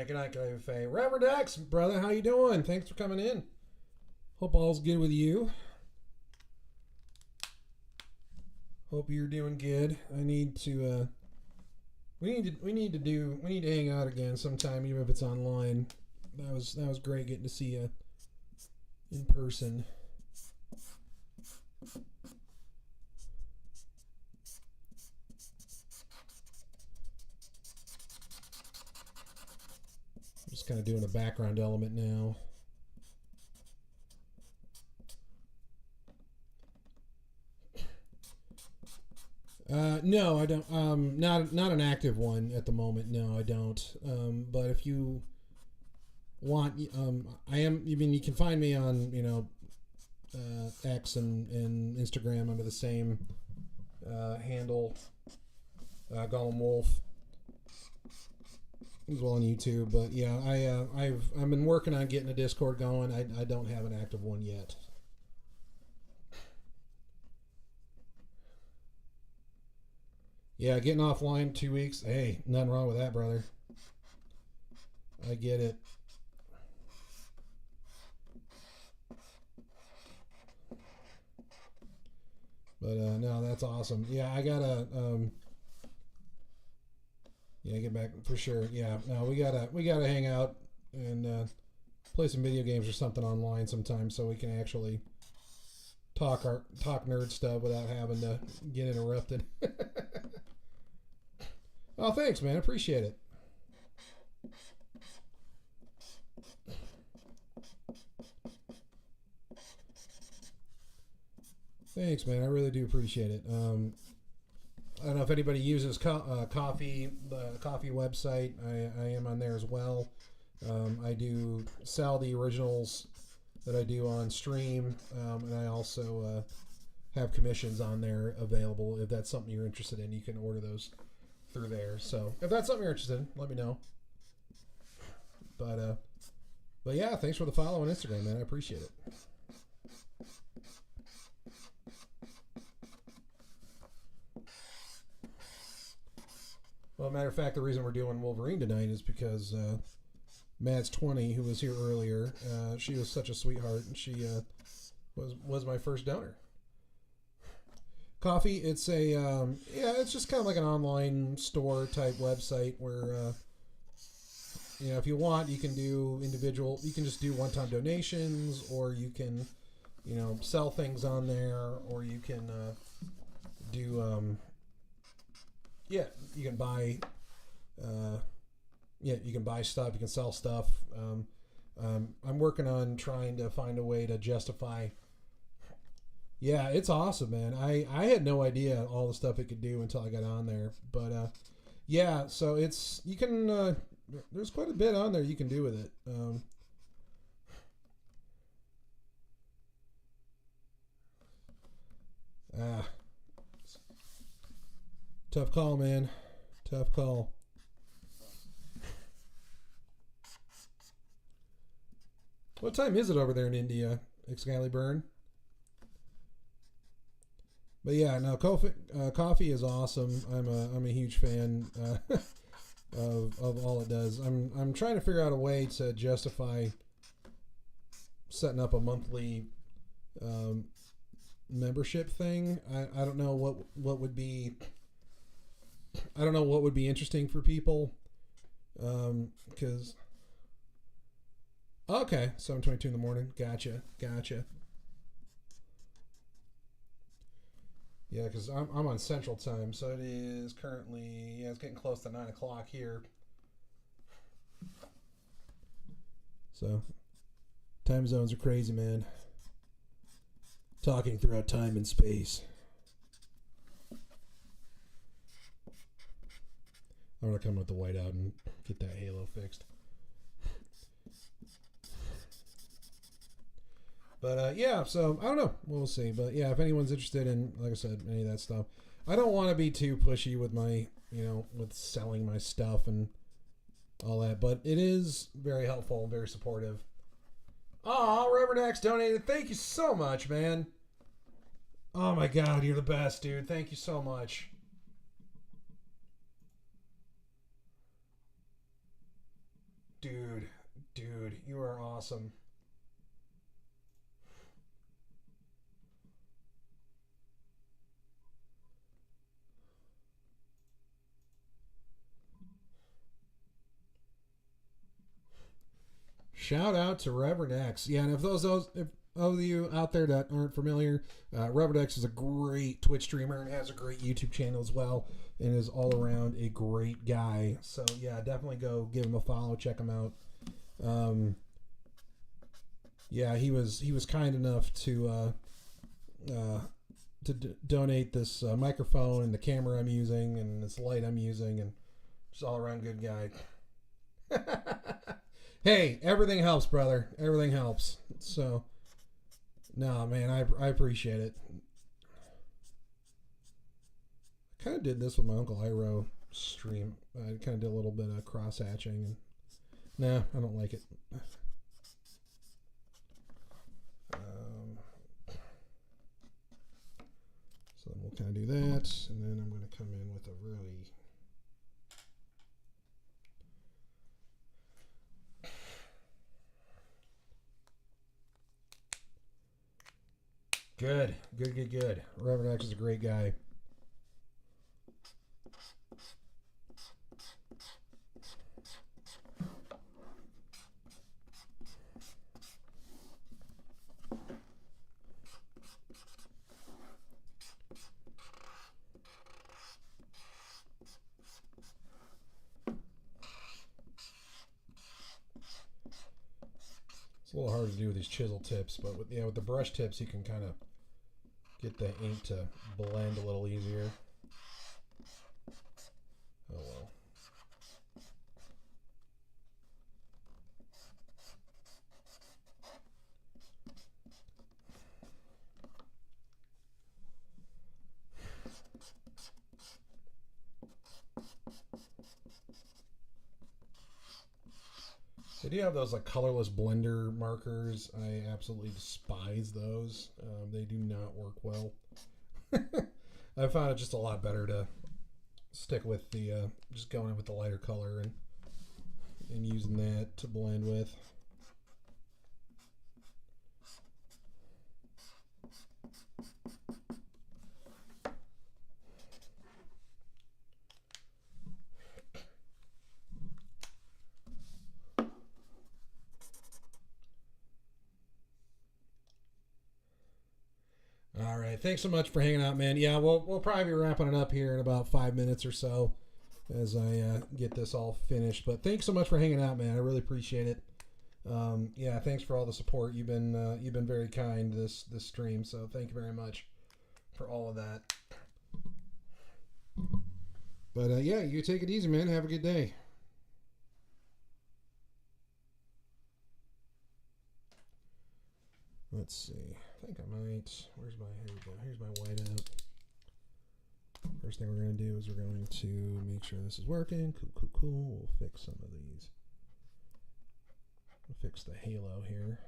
Good night, Faye. Reverend X, brother, how you doing? Thanks for coming in. Hope all's good with you. Hope you're doing good. I need to. We need to hang out again sometime, even if it's online. That was great getting to see you in person. Just kind of doing a background element now. No, I don't. Not an active one at the moment. No, I don't. But if you want, I am. I mean, you can find me on X and Instagram under the same handle, Gollum Wolf, as well on YouTube. But yeah, I've been working on getting a Discord going. I don't have an active one yet. Yeah, getting offline 2 weeks. Hey, nothing wrong with that, brother. I get it. But no, that's awesome. Yeah, I gotta get back for sure. Yeah, no, we gotta hang out and play some video games or something online sometime so we can actually talk nerd stuff without having to get interrupted. Oh, thanks, man. Appreciate it. Thanks, man. I really do appreciate it. I don't know if anybody uses Coffee, the Coffee website. I am on there as well. I do sell the originals that I do on stream, and I also have commissions on there available. If that's something you're interested in, you can order those through there. So if that's something you're interested in, let me know. But yeah, thanks for the follow on Instagram, man. I appreciate it. Well, matter of fact, the reason we're doing Wolverine tonight is because Mads 20, who was here earlier, she was such a sweetheart, and she was my first donor. Coffee, it's it's just kind of like an online store type website where if you want, you can just do one-time donations, or you can sell things on there, or you can do you can buy Yeah, you can buy stuff, you can sell stuff. I'm working on trying to find a way to justify. Yeah, it's awesome, man. I had no idea all the stuff it could do until I got on there. But yeah, so it's you can there's quite a bit on there you can do with it. Ah, tough call, man. Tough call. What time is it over there in India, Excalibur? But yeah, no, coffee is awesome. I'm a huge fan of all it does. I'm trying to figure out a way to justify setting up a monthly um, membership thing. I don't know what would be. I don't know what would be interesting for people. Because okay, 7:22 in the morning. Gotcha. Yeah, because I'm on Central Time, so it is currently, yeah, it's getting close to 9 o'clock here. So, time zones are crazy, man. Talking throughout time and space. I'm going to come with the whiteout and get that halo fixed. But yeah, so I don't know. We'll see. But yeah, if anyone's interested in, like I said, any of that stuff, I don't want to be too pushy with my, with selling my stuff and all that. But it is very helpful and very supportive. Oh, Reverend X donated. Thank you so much, man. Oh my God, you're the best, dude. Thank you so much. Dude, you are awesome. Shout out to Reverend X. Yeah, and if those if of you out there that aren't familiar, Reverend X is a great Twitch streamer and has a great YouTube channel as well, and is all around a great guy. So yeah, definitely go give him a follow, check him out. Yeah, he was kind enough to donate this microphone and the camera I'm using and this light I'm using, and just all around good guy. Hey, everything helps, brother. Everything helps. So, no, man, I appreciate it. I kind of did this with my Uncle Iro stream. I kind of did a little bit of cross hatching. And, nah, I don't like it. So we'll kind of do that, and then I'm going to come in with a really... Good. Reverend X is a great guy. It's a little hard to do with these chisel tips, but with the brush tips, you can kind of get the ink to blend a little easier. Oh well. They do have those like colorless blender markers. I absolutely despise those. They do not work well. I found it just a lot better to stick with the just going with the lighter color and using that to blend with. All right, thanks so much for hanging out, man. Yeah, we'll probably be wrapping it up here in about 5 minutes or so. as I get this all finished. But thanks so much for hanging out, man. I really appreciate it. Yeah, thanks for all the support. You've been very kind this stream, so thank you very much for all of that. But yeah, you take it easy, man. Have a good day. Let's see. I think I might. Here we go. Here's my whiteout. First thing we're going to do is we're going to make sure this is working. Cool. We'll fix some of these. We'll fix the halo here.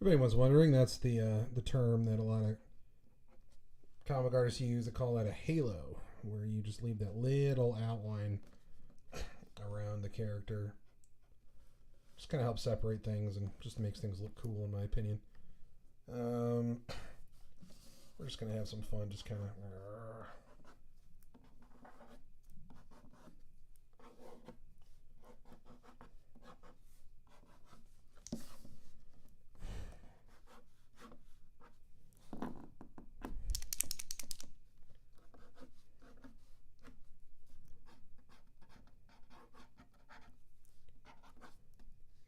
If anyone's wondering, that's the term that a lot of comic artists use. They call that a halo, where you just leave that little outline around the character. Just kind of helps separate things and just makes things look cool, in my opinion. We're just going to have some fun, just kind of...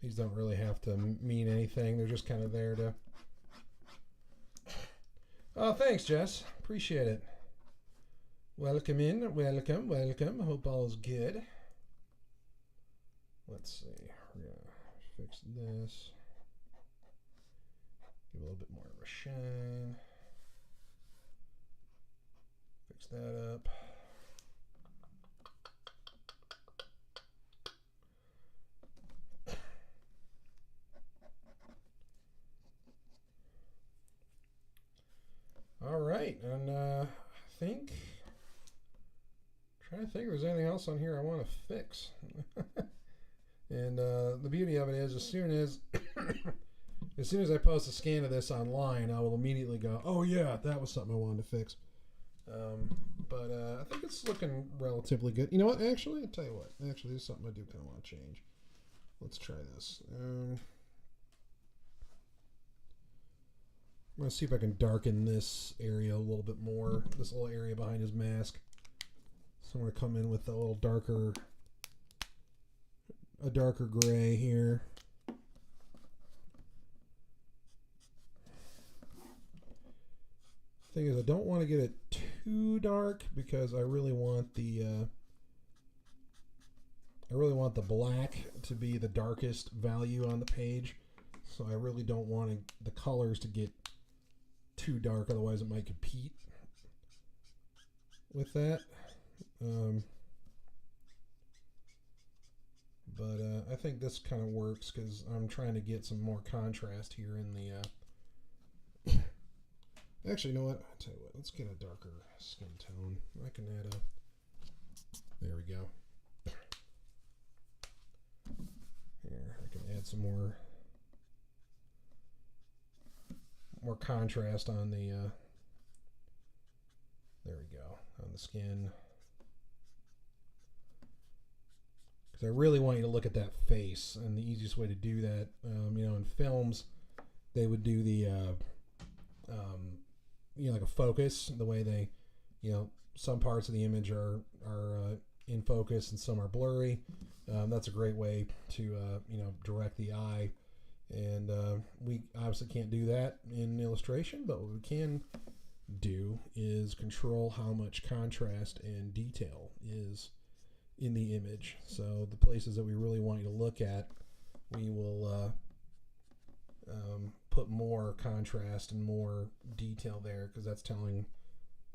These don't really have to mean anything. They're just kind of there to... Oh, thanks, Jess. Appreciate it. Welcome in. Welcome. Hope all is good. Let's see. We're going to fix this. Give a little bit more of a shine. Fix that up. All right, and I think, trying to think if there's anything else on here I want to fix. And the beauty of it is, as soon as I post a scan of this online, I will immediately go, oh yeah, that was something I wanted to fix. But I think it's looking relatively good. You know what? Actually, I'll tell you what. Actually, there's something I do kind of want to change. Let's try this. I'm going to see if I can darken this area a little bit more. This little area behind his mask. So I'm going to come in with a little darker gray here. Thing is, I don't want to get it too dark because I really want the black to be the darkest value on the page. So I really don't want the colors to get too dark, otherwise it might compete with that. But I think this kind of works because I'm trying to get some more contrast here in the actually, you know what? I'll tell you what, let's get a darker skin tone. I can add there we go. Here, I can add some more contrast on the there we go, on the skin, because I really want you to look at that face, and the easiest way to do that, you know, in films they would do the you know, like a focus, the way they, you know, some parts of the image are in focus and some are blurry. That's a great way to you know, direct the eye. And we obviously can't do that in illustration, but what we can do is control how much contrast and detail is in the image. So the places that we really want you to look at, we will put more contrast and more detail there, because that's telling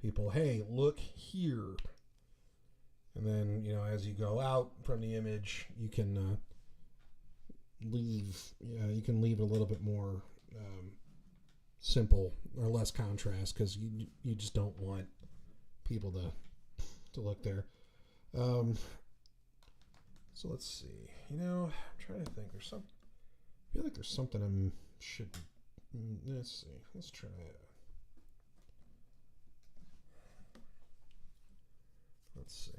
people, hey, look here. And then, you know, as you go out from the image, you can leave a little bit more simple or less contrast, because you just don't want people to look there. So let's see. You know, I'm trying to think. I feel like there's something I should. Let's see. Let's try it. Let's see.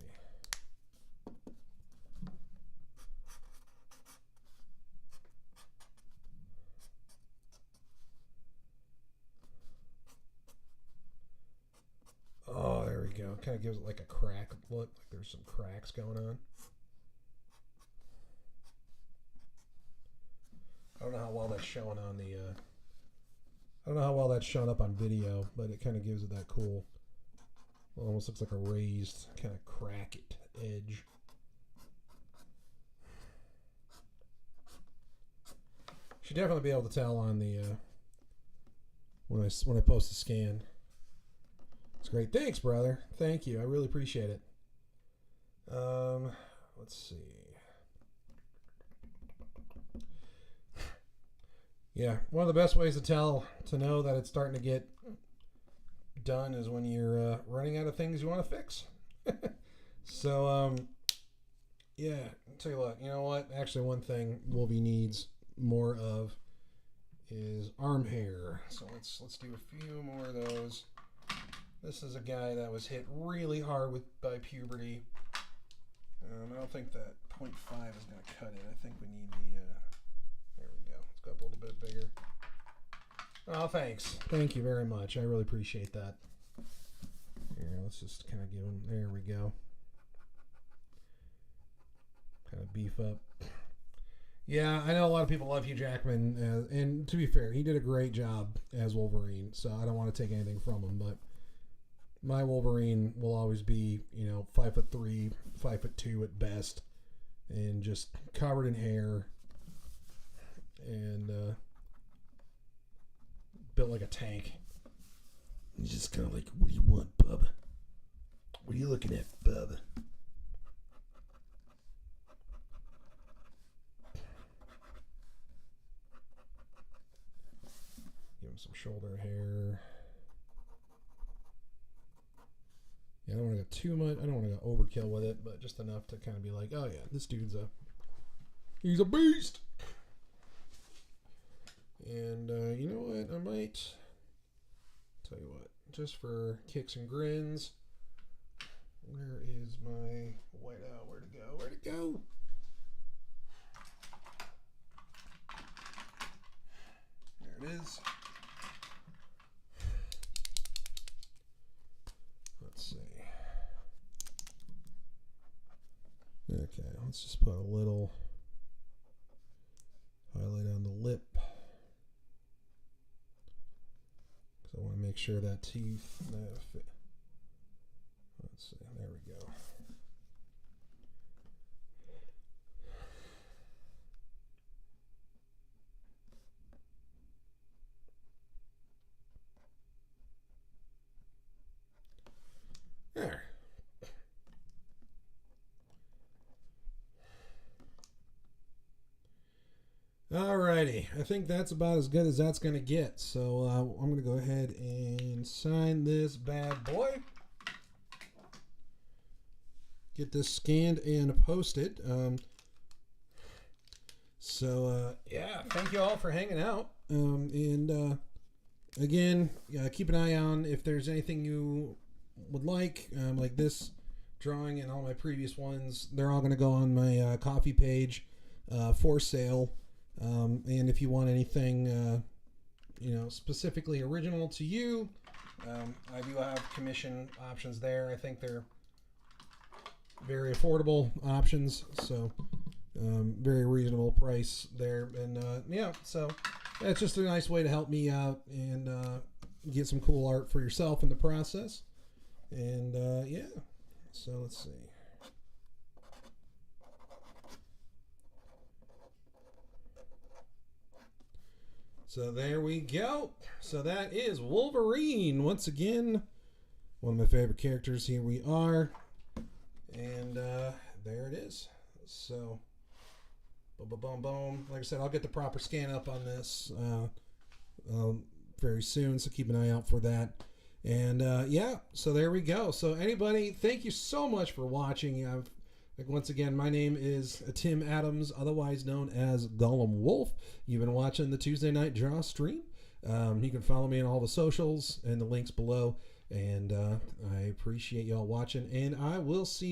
kind of gives it like a crack look, like there's some cracks going on. I don't know how well that's showing on the. I don't know how well that's shown up on video, but it kind of gives it that cool. Well, almost looks like a raised kind of cracked edge. Should definitely be able to tell on the when I post the scan. It's great. Thanks, brother. Thank you. I really appreciate it. Let's see. Yeah, one of the best ways to know that it's starting to get done is when you're running out of things you want to fix. So, yeah, I'll tell you what. You know what? Actually, one thing Wolvie needs more of is arm hair. So let's do a few more of those. This is a guy that was hit really hard by puberty. I don't think that 0.5 is going to cut it. I think we need the. There we go. Let's go up a little bit bigger. Oh, thanks. Thank you very much. I really appreciate that. Here, let's just kind of give him. There we go. Kind of beef up. Yeah, I know a lot of people love Hugh Jackman, and to be fair, he did a great job as Wolverine. So I don't want to take anything from him, but my Wolverine will always be, 5'3", 5'2" at best, and just covered in hair, and built like a tank. He's just kind of like, what do you want, bub? What are you looking at, bub? Give him some shoulder hair. Yeah, I don't want to go too much. I don't want to go overkill with it, but just enough to kind of be like, oh yeah, this dude's he's a beast. And you know what? I might tell you what, just for kicks and grins. Where is my whiteout? Where'd it go? Where'd it go? There it is. Let's see. Okay, let's just put a little highlight on the lip. Because I want to make sure that teeth fit. Let's see, there we go. There. Alrighty, I think that's about as good as that's going to get. So I'm going to go ahead and sign this bad boy. Get this scanned and posted. Yeah, thank you all for hanging out. Again, keep an eye on if there's anything you would like this drawing and all my previous ones. They're all going to go on my coffee page for sale. And if you want anything, specifically original to you, I do have commission options there. I think they're very affordable options, so very reasonable price there. And yeah, so it's just a nice way to help me out and get some cool art for yourself in the process. And yeah, so let's see. So there we go. So that is Wolverine. Once again, one of my favorite characters. Here we are. And there it is. So, boom, boom, boom, boom. Like I said, I'll get the proper scan up on this very soon. So keep an eye out for that. And yeah, so there we go. So anybody, thank you so much for watching. Once again, my name is Tim Adams, otherwise known as Gollum Wolf. You've been watching the Tuesday Night Draw stream. You can follow me on all the socials and the links below. And I appreciate y'all watching, and I will see you.